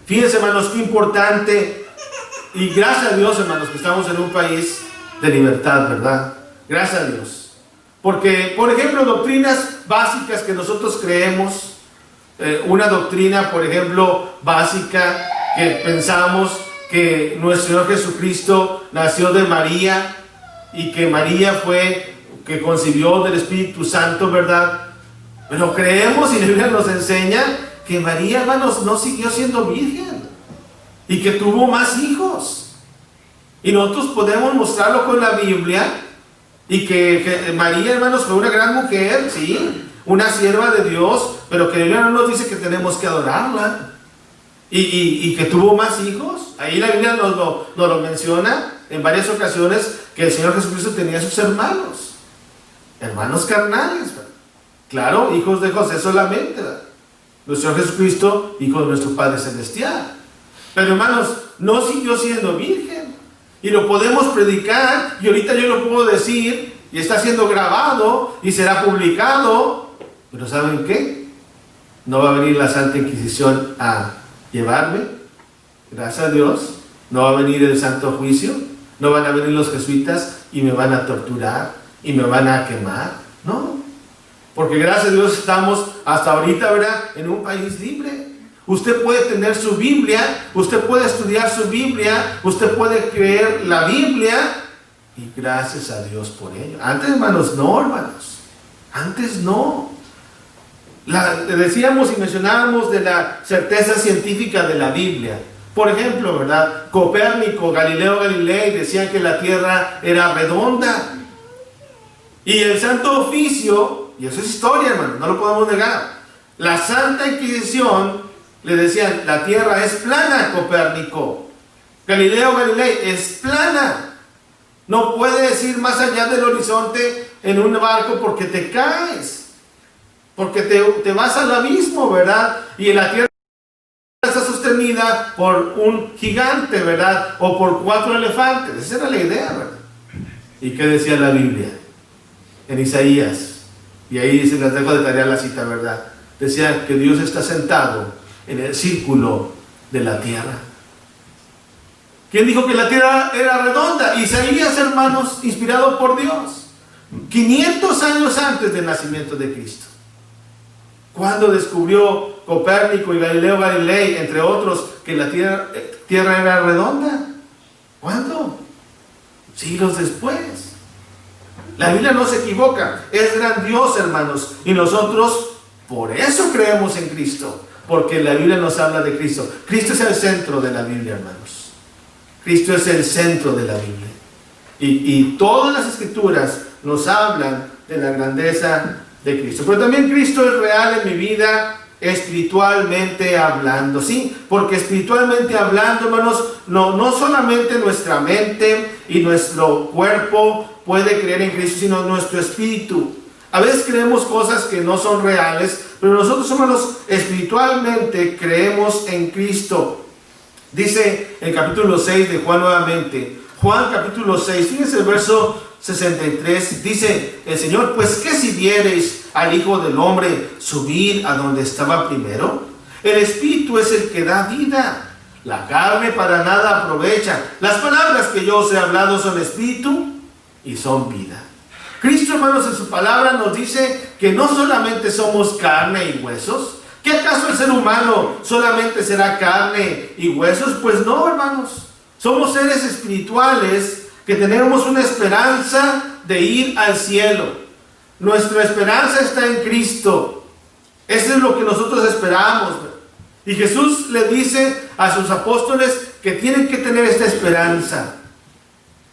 Fíjense, hermanos, qué importante. Y gracias a Dios, hermanos, que estamos en un país de libertad, ¿verdad? Gracias a Dios. Porque, por ejemplo, doctrinas básicas que nosotros creemos, una doctrina, por ejemplo, básica, que pensamos que nuestro Señor Jesucristo nació de María y que María fue que concibió del Espíritu Santo, ¿verdad? Pero creemos, y la Biblia nos enseña, que María, hermanos, no siguió siendo virgen y que tuvo más hijos. Y nosotros podemos mostrarlo con la Biblia, y que María, hermanos, fue una gran mujer, sí, una sierva de Dios, pero que la Biblia no nos dice que tenemos que adorarla. Y que tuvo más hijos. Ahí la Biblia nos lo menciona en varias ocasiones, que el Señor Jesucristo tenía sus hermanos carnales, ¿verdad? Claro, hijos de José solamente, ¿verdad? Nuestro Señor Jesucristo, hijo de nuestro Padre Celestial. Pero, hermanos, no siguió siendo virgen. Y lo podemos predicar, y ahorita yo lo puedo decir, y está siendo grabado, y será publicado. Pero ¿saben qué? No va a venir la Santa Inquisición a llevarme, gracias a Dios. No va a venir el Santo Juicio. No van a venir los jesuitas y me van a torturar y me van a quemar. No, porque gracias a Dios estamos hasta ahorita, ¿verdad?, en un país libre. Usted puede tener su Biblia, usted puede estudiar su Biblia, usted puede creer la Biblia, y gracias a Dios por ello. Antes, hermanos, no, hermanos. Antes no. Decíamos y mencionábamos de la certeza científica de la Biblia. Por ejemplo, ¿verdad?, Copérnico, Galileo Galilei decían que la tierra era redonda. Y el Santo Oficio, y eso es historia, hermano, no lo podemos negar, la Santa Inquisición le decían: la tierra es plana, Copérnico. Galileo Galilei, es plana. No puedes ir más allá del horizonte en un barco porque te caes. Porque te vas al abismo, ¿verdad? Y en la tierra está sostenida por un gigante, ¿verdad? O por 4 elefantes. Esa era la idea, ¿verdad? ¿Y qué decía la Biblia? En Isaías. Y ahí se les dejo de tarea la cita, ¿verdad? Decía que Dios está sentado en el círculo de la tierra. ¿Quién dijo que la tierra era redonda? Isaías, hermanos, inspirado por Dios. 500 años antes del nacimiento de Cristo. ¿Cuándo descubrió Copérnico y Galileo Galilei, entre otros, que la tierra era redonda? ¿Cuándo? Siglos después. La Biblia no se equivoca, es gran Dios, hermanos, y nosotros por eso creemos en Cristo, porque la Biblia nos habla de Cristo. Cristo es el centro de la Biblia, hermanos. Cristo es el centro de la Biblia. Y todas las escrituras nos hablan de la grandeza de Cristo. Pero también Cristo es real en mi vida, espiritualmente hablando, ¿sí? Porque espiritualmente hablando, hermanos, no solamente nuestra mente y nuestro cuerpo puede creer en Cristo, sino nuestro espíritu. A veces creemos cosas que no son reales, pero nosotros, hermanos, espiritualmente creemos en Cristo. Dice el capítulo 6 de Juan nuevamente, Juan capítulo 6, fíjense el verso 63 dice el Señor, pues ¿qué si viereis al Hijo del Hombre subir a donde estaba primero? El Espíritu es el que da vida, la carne para nada aprovecha. Las palabras que yo os he hablado son espíritu y son vida. Cristo, hermanos, en su palabra nos dice que no solamente somos carne y huesos. ¿Qué acaso el ser humano solamente será carne y huesos? Pues no, hermanos. Somos seres espirituales que tenemos una esperanza de ir al cielo. Nuestra esperanza está en Cristo. Eso es lo que nosotros esperamos. Y Jesús le dice a sus apóstoles que tienen que tener esta esperanza.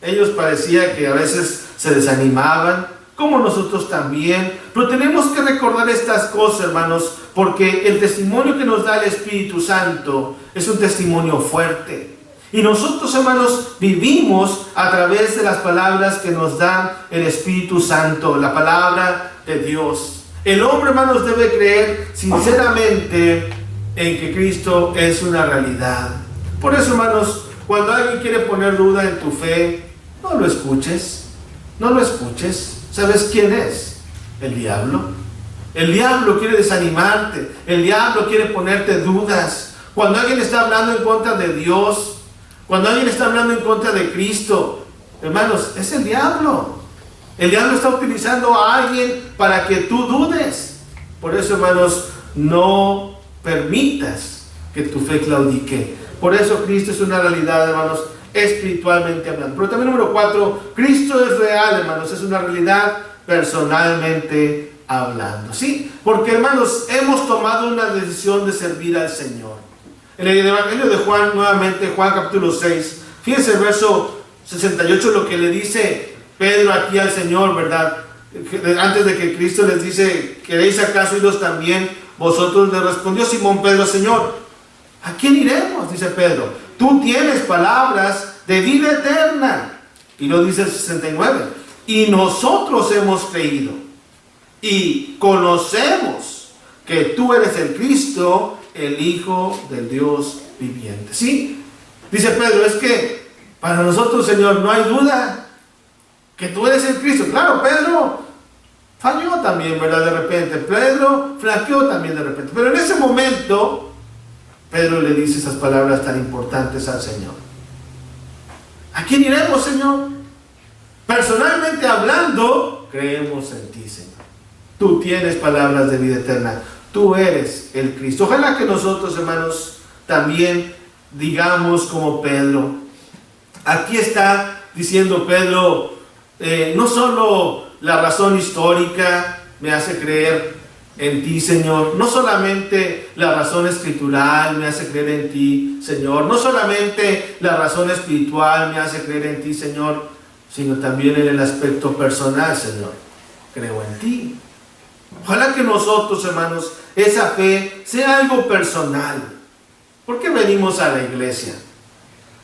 Ellos parecía que a veces se desanimaban, como nosotros también. Pero tenemos que recordar estas cosas, hermanos, porque el testimonio que nos da el Espíritu Santo es un testimonio fuerte. Y nosotros, hermanos, vivimos a través de las palabras que nos da el Espíritu Santo, la palabra de Dios. El hombre, hermanos, debe creer sinceramente en que Cristo es una realidad. Por eso, hermanos, cuando alguien quiere poner duda en tu fe, no lo escuches, no lo escuches. ¿Sabes quién es? El diablo. El diablo quiere desanimarte, el diablo quiere ponerte dudas. Cuando alguien está hablando en contra de Dios, cuando alguien está hablando en contra de Cristo, hermanos, es el diablo. El diablo está utilizando a alguien para que tú dudes. Por eso, hermanos, no permitas que tu fe claudique. Por eso Cristo es una realidad, hermanos, espiritualmente hablando. Pero también número 4, Cristo es real, hermanos, es una realidad personalmente hablando. Sí, porque, hermanos, hemos tomado una decisión de servir al Señor. En el Evangelio de Juan, nuevamente, Juan capítulo 6, fíjense el verso 68, lo que le dice Pedro aquí al Señor, ¿verdad? Antes de que Cristo les dice, ¿queréis acaso iros también vosotros? Le respondió Simón Pedro, Señor, ¿a quién iremos? Dice Pedro, tú tienes palabras de vida eterna. Y lo dice el 69, y nosotros hemos creído y conocemos que tú eres el Cristo, el Hijo del Dios viviente. ¿Sí? Dice Pedro, es que para nosotros, Señor, no hay duda que tú eres el Cristo. Claro, Pedro falló también, ¿verdad? De repente. Pedro flaqueó también de repente. Pero en ese momento, Pedro le dice esas palabras tan importantes al Señor. ¿A quién iremos, Señor? Personalmente hablando, creemos en ti, Señor. Tú tienes palabras de vida eterna. Tú eres el Cristo. Ojalá que nosotros, hermanos, también digamos como Pedro. Aquí está diciendo Pedro, no solo la razón histórica me hace creer en ti, Señor. No solamente la razón escritural me hace creer en ti, Señor. No solamente la razón espiritual me hace creer en ti, Señor, sino también en el aspecto personal, Señor. Creo en ti. Ojalá que nosotros, hermanos, esa fe sea algo personal. ¿Por qué venimos a la iglesia?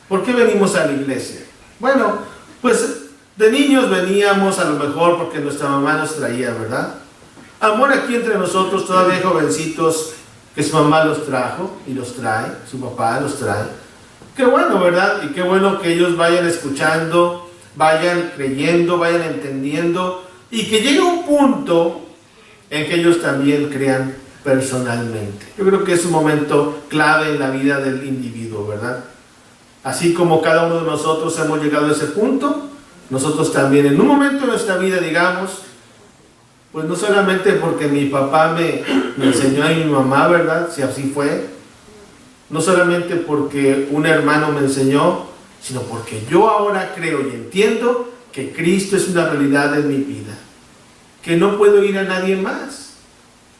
¿Por qué venimos a la iglesia? Bueno, pues de niños veníamos a lo mejor porque nuestra mamá nos traía, ¿verdad? Amor aquí entre nosotros, todavía jovencitos, que su mamá los trajo y los trae, su papá los trae. Qué bueno, ¿verdad? Y qué bueno que ellos vayan escuchando, vayan creyendo, vayan entendiendo, y que llegue un punto en que ellos también crean personalmente. Yo creo que es un momento clave en la vida del individuo, ¿verdad? Así como cada uno de nosotros hemos llegado a ese punto, nosotros también en un momento de nuestra vida, digamos, pues no solamente porque mi papá me enseñó y mi mamá, ¿verdad? Si así fue. No solamente porque un hermano me enseñó, sino porque yo ahora creo y entiendo que Cristo es una realidad en mi vida. Que no puedo ir a nadie más.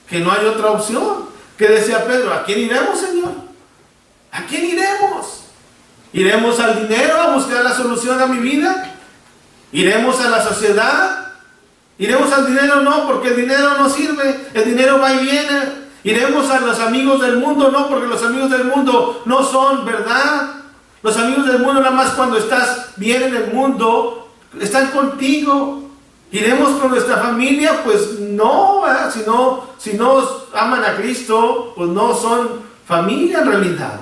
Que no hay otra opción. Que decía Pedro, ¿a quién iremos, Señor? ¿A quién iremos? ¿Iremos al dinero a buscar la solución a mi vida? ¿Iremos a la sociedad? ¿Iremos al dinero? No, porque el dinero no sirve. El dinero va y viene. ¿Iremos a los amigos del mundo? No, porque los amigos del mundo no son verdad. Los amigos del mundo nada más cuando estás bien en el mundo, están contigo. ¿Iremos con nuestra familia? Pues no, ¿verdad? Si no aman a Cristo, pues no son familia en realidad.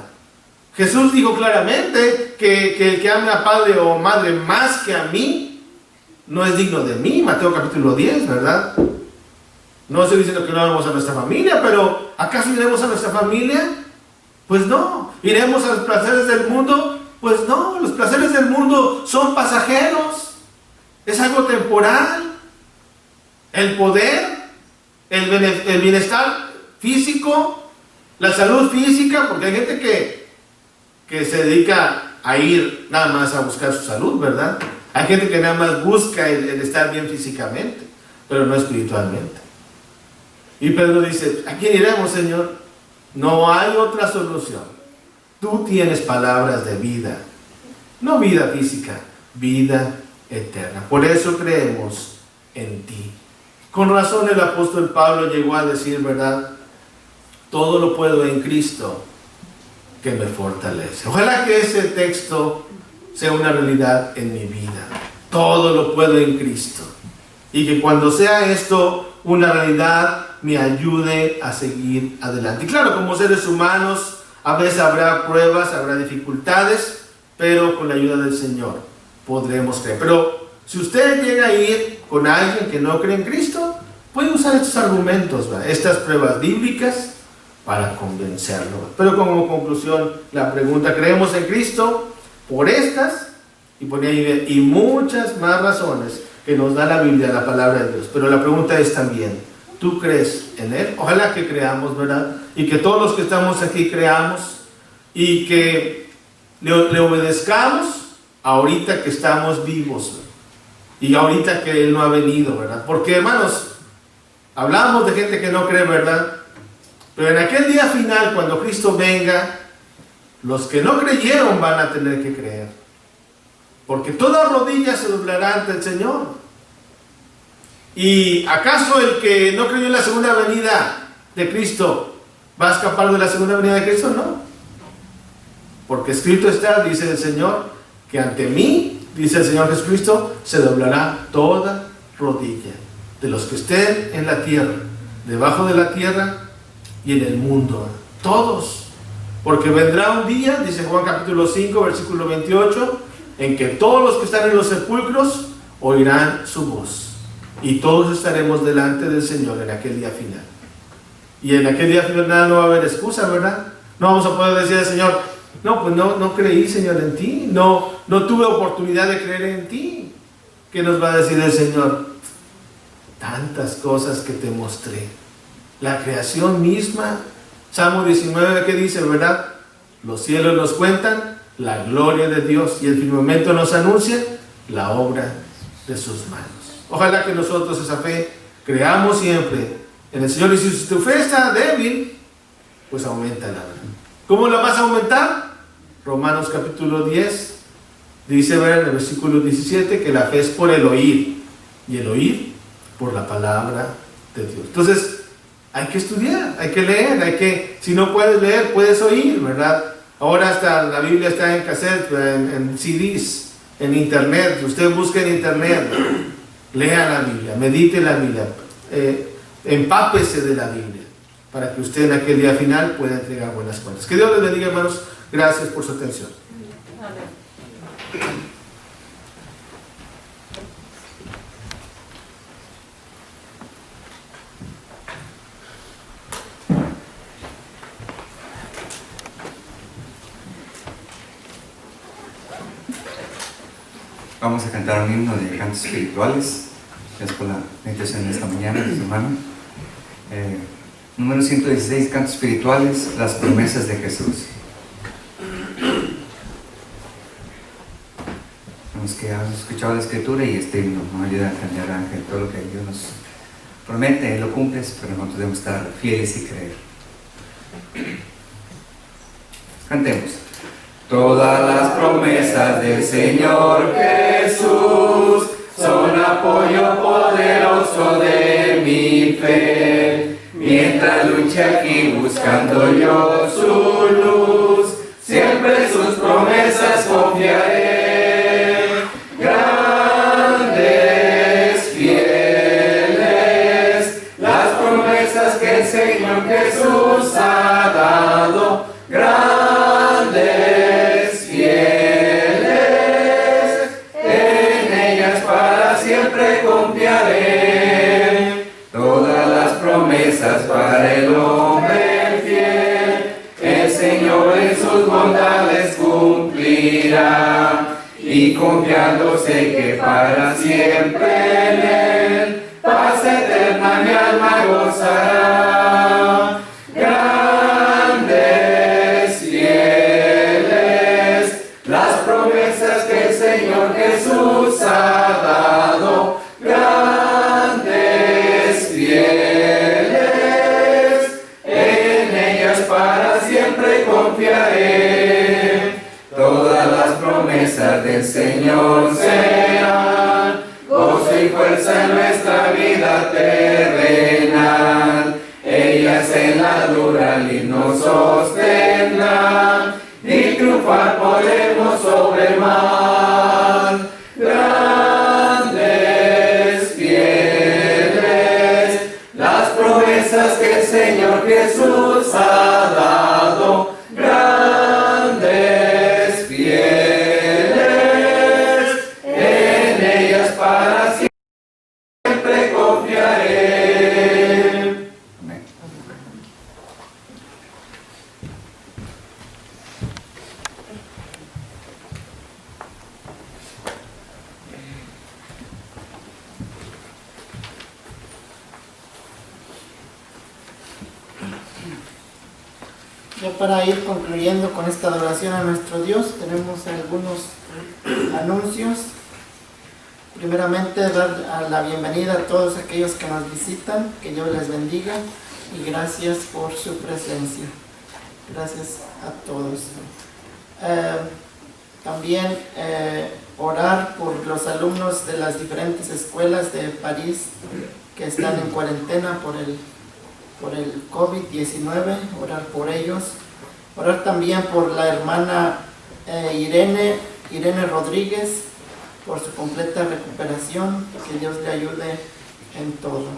Jesús dijo claramente que el que ame a padre o madre más que a mí, no es digno de mí, Mateo capítulo 10, ¿verdad? No estoy diciendo que no vamos a nuestra familia, pero ¿acaso iremos a nuestra familia? Pues no. ¿Iremos a los placeres del mundo? Pues no, los placeres del mundo son pasajeros, es algo temporal. El poder, el bienestar físico, la salud física, porque hay gente que se dedica a ir nada más a buscar su salud, ¿verdad? Hay gente que nada más busca el estar bien físicamente, pero no espiritualmente. Y Pedro dice, ¿a quién iremos, Señor? No hay otra solución. Tú tienes palabras de vida, no vida física, vida eterna. Por eso creemos en ti. Con razón el apóstol Pablo llegó a decir, ¿verdad? Todo lo puedo en Cristo que me fortalece. Ojalá que ese texto sea una realidad en mi vida. Todo lo puedo en Cristo. Y que cuando sea esto una realidad, me ayude a seguir adelante. Y claro, como seres humanos, a veces habrá pruebas, habrá dificultades, pero con la ayuda del Señor podremos creer. Pero si usted llega a ir con alguien que no cree en Cristo, puede usar estos argumentos, ¿verdad? Estas pruebas bíblicas para convencerlo. Pero como conclusión, la pregunta, ¿creemos en Cristo? Por estas, y ponía ahí, y muchas más razones que nos da la Biblia, la palabra de Dios. Pero la pregunta es también, ¿tú crees en Él? Ojalá que creamos, ¿verdad? Y que todos los que estamos aquí creamos y que le obedezcamos ahorita que estamos vivos, ¿verdad? Y ahorita que Él no ha venido, ¿verdad? Porque, hermanos, hablamos de gente que no cree, ¿verdad? Pero en aquel día final, cuando Cristo venga, los que no creyeron van a tener que creer. Porque toda rodilla se doblará ante el Señor. ¿Y acaso el que no creyó en la segunda venida de Cristo va a escapar de la segunda venida de Cristo? No. Porque escrito está, dice el Señor, que ante mí, dice el Señor Jesucristo, se doblará toda rodilla de los que estén en la tierra, debajo de la tierra y en el mundo. Todos. Porque vendrá un día, dice Juan capítulo 5, versículo 28, en que todos los que están en los sepulcros oirán su voz. Y todos estaremos delante del Señor en aquel día final. Y en aquel día final no va a haber excusa, ¿verdad? No vamos a poder decir al Señor, no, pues no creí, Señor, en ti. No tuve oportunidad de creer en ti. ¿Qué nos va a decir el Señor? Tantas cosas que te mostré. La creación misma. Salmo 19, ¿qué dice, verdad? Los cielos nos cuentan la gloria de Dios y el firmamento nos anuncia la obra de sus manos. Ojalá que nosotros esa fe creamos siempre en el Señor. Y si tu fe está débil, pues auméntala. ¿Cómo la vas a aumentar? Romanos capítulo 10 dice, en el versículo 17, que la fe es por el oír y el oír por la palabra de Dios. Entonces hay que estudiar, hay que leer, si no puedes leer, puedes oír, ¿verdad? Ahora hasta la Biblia está en cassette, en CDs, en internet. Usted busca en internet, lea la Biblia, medite la Biblia, empápese de la Biblia, para que usted en aquel día final pueda entregar buenas cuentas. Que Dios les bendiga, hermanos. Gracias por su atención. Amén. Vamos a cantar un himno de cantos espirituales. Gracias por la meditación de esta mañana, mis hermanos. Número 116, cantos espirituales, las promesas de Jesús. Los que han escuchado la escritura y este himno nos ayuda a entender, Ángel, todo lo que Dios nos promete, Él lo cumple, pero nosotros debemos estar fieles y creer. Cantemos. Todas las promesas del Señor Jesús son apoyo poderoso de mi fe. Mientras luche aquí buscando yo su luz, siempre sus promesas confiaré. Grandes, fieles, las promesas que el Señor Jesús ha dado. Grandes, fieles, en ellas para siempre ira, y confiándose que para siempre en él paz eterna mi alma gozará. Grandes, fieles, las promesas que el Señor Jesús ha dado. Grandes, fieles, en ellas para siempre confiaré. Todas las promesas del Señor serán gozo y fuerza en nuestra vida terrenal. Ellas en la dura lid nos sostendrán y triunfar podremos sobre el mal. Grandes, fieles, las promesas que el Señor Jesús ha dado. Grandes, fieles, en ellas para siempre confiaré. Amén. Ya para ir concluyendo con esta adoración a nuestro Dios, tenemos algunos anuncios. Primeramente, dar la bienvenida a todos aquellos que nos visitan, que Dios les bendiga y gracias por su presencia. Gracias a todos. También orar por los alumnos de las diferentes escuelas de París que están en cuarentena por el COVID-19, orar por ellos. Orar también por la hermana Irene Rodríguez, por su completa recuperación, que Dios le ayude en todo.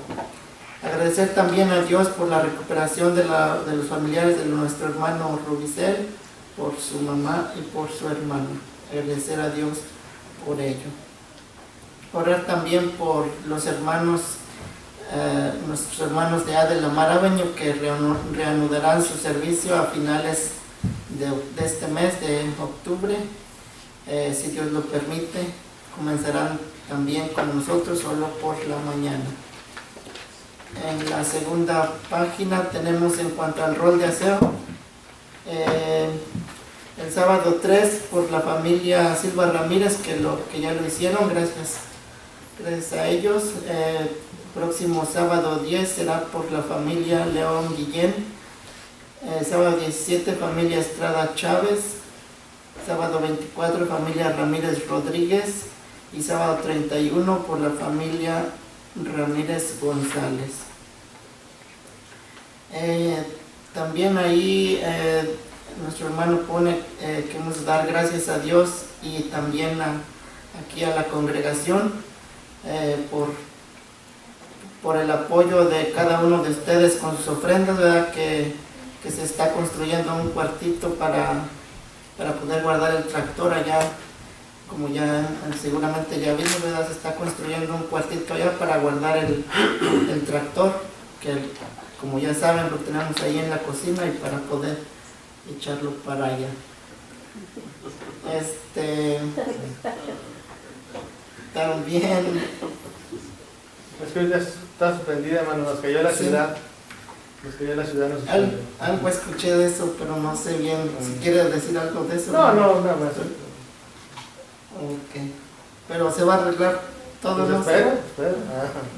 Agradecer también a Dios por la recuperación de los familiares de nuestro hermano Rubicel, por su mamá y por su hermano. Agradecer a Dios por ello. Orar también por los hermanos, nuestros hermanos de Adela Mar Avenue, que reanudarán su servicio a finales de este mes de octubre. Si Dios lo permite, comenzarán también con nosotros solo por la mañana. En la segunda página tenemos en cuanto al rol de aseo, el sábado 3 por la familia Silva Ramírez, que ya lo hicieron, gracias a ellos. Próximo sábado 10 será por la familia León Guillén. Sábado 17 familia Estrada Chávez. Sábado 24 familia Ramírez Rodríguez. Y sábado 31 por la familia Ramírez González. También ahí nuestro hermano pone que hemos de dar gracias a Dios y también aquí a la congregación por el apoyo de cada uno de ustedes con sus ofrendas, ¿verdad? Que se está construyendo un cuartito para poder guardar el tractor allá, como ya seguramente ya vimos, ¿verdad? Se está construyendo un cuartito allá para guardar el tractor, que como ya saben lo tenemos ahí en la cocina y para poder echarlo para allá. También Es que ya está suspendida, hermano, nos cayó la ciudad. Nos cayó la ciudad, nos suspendió. Algo escuché de eso, pero no sé bien. Si quieres decir algo de eso. No, más. Ok. Pero se va a arreglar todo, ¿no? Espero.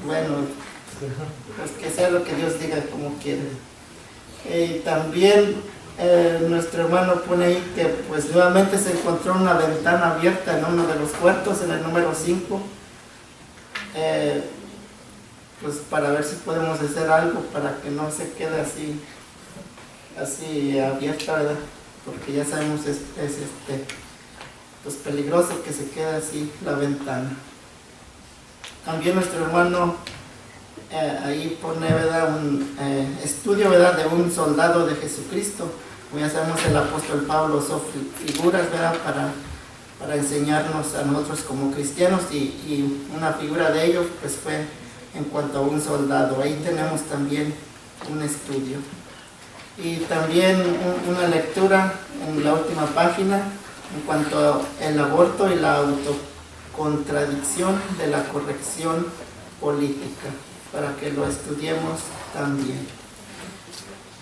Bueno, pues que sea lo que Dios diga como quiere. También nuestro hermano pone ahí que pues nuevamente se encontró una ventana abierta en uno de los cuartos, en el número 5. Pues para ver si podemos hacer algo para que no se quede así abierta, ¿verdad? Porque ya sabemos es pues peligroso que se quede así la ventana. También nuestro hermano ahí pone, ¿verdad? Un estudio, ¿verdad? De un soldado de Jesucristo. Como ya sabemos, el apóstol Pablo usó figuras, ¿verdad? Para enseñarnos a nosotros como cristianos, y una figura de ellos pues fue en cuanto a un soldado. Ahí tenemos también un estudio. Y también una lectura en la última página en cuanto al aborto y la autocontradicción de la corrección política, para que lo estudiemos también.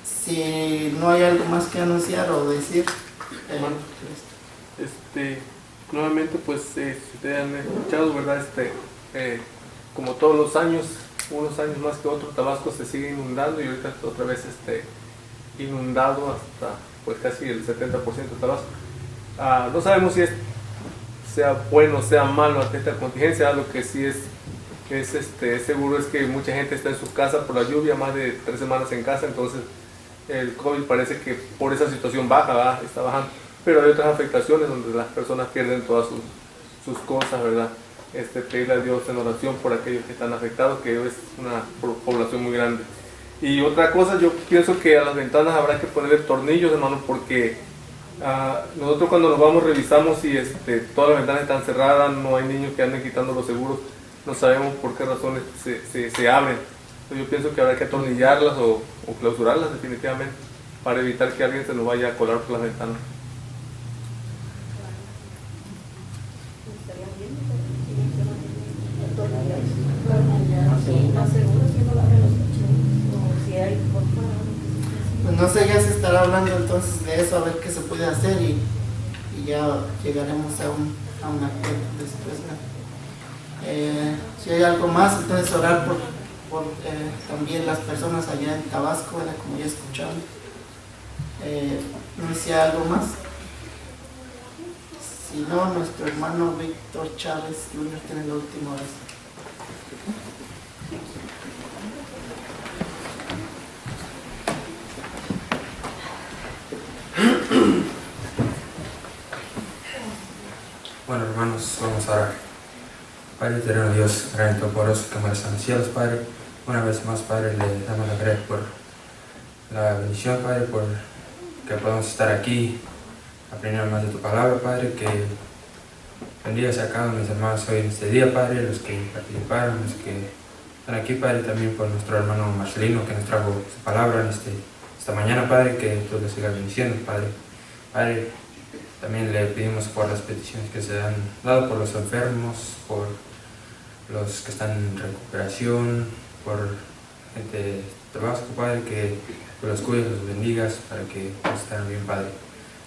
Si no hay algo más que anunciar o decir, nuevamente, pues, si ustedes han escuchado, ¿verdad? Como todos los años, unos años más que otros, Tabasco se sigue inundando y ahorita otra vez inundado hasta pues casi el 70% de Tabasco. No sabemos si sea bueno o sea malo ante esta contingencia. Lo que sí es seguro es que mucha gente está en su casa por la lluvia, más de 3 semanas en casa, entonces el COVID parece que por esa situación baja, está bajando, pero hay otras afectaciones donde las personas pierden todas sus cosas, ¿verdad? Pedirle a Dios en oración por aquellos que están afectados, que es una población muy grande. Y otra cosa, yo pienso que a las ventanas habrá que ponerle tornillos, hermano, porque nosotros cuando nos vamos revisamos y todas las ventanas están cerradas, no hay niños que anden quitando los seguros, no sabemos por qué razones se abren. Entonces yo pienso que habrá que atornillarlas o clausurarlas definitivamente para evitar que alguien se nos vaya a colar por las ventanas. Pues no sé, ya se estará hablando entonces de eso, a ver qué se puede hacer y ya llegaremos a un acuerdo después, ¿no? Si hay algo más, entonces orar por también las personas allá en Tabasco, ¿verdad? Como ya escucharon. No sé si hay algo más. Si no, nuestro hermano Víctor Chávez Jr. tiene la última vez. Bueno, hermanos, vamos a orar. Padre eterno Dios, Gran Todopoderoso, que moras en los cielos, Padre, una vez más, Padre, le damos la gracia por la bendición, Padre, por que podamos estar aquí, aprendiendo más de tu palabra, Padre, que bendigas a cada uno de mis hermanos hoy en este día, Padre, los que participaron, los que están aquí, Padre, también por nuestro hermano Marcelino, que nos trajo su palabra en esta mañana, Padre, que tú le sigas bendiciendo, Padre. Padre, también le pedimos por las peticiones que se han dado, por los enfermos, por los que están en recuperación, por gente de Tabasco, Padre, que los cuides, los bendigas, para que estén bien, Padre.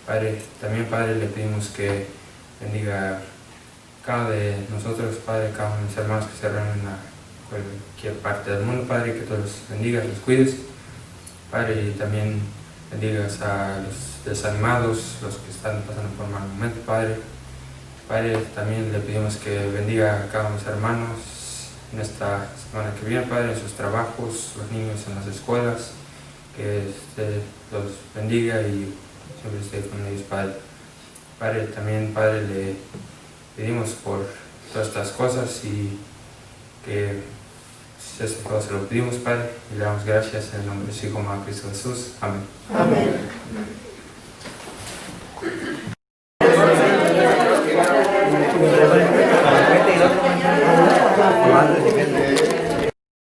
Padre, también, Padre, le pedimos que bendiga cada de nosotros, Padre, cada uno de mis hermanos que se reúnen a cualquier parte del mundo, Padre, que tú los bendigas, los cuides, Padre, y también bendigas a los desanimados, los que están pasando por un mal momento, Padre. Padre, también le pedimos que bendiga a cada uno de mis hermanos en esta semana que viene, Padre, en sus trabajos, los niños en las escuelas, que los bendiga y siempre esté con ellos, Padre. Padre, también, Padre, le pedimos por todas estas cosas y que eso todo se lo pedimos, Padre, y le damos gracias en el nombre de su Hijo, Cristo Jesús. Amén. Amén.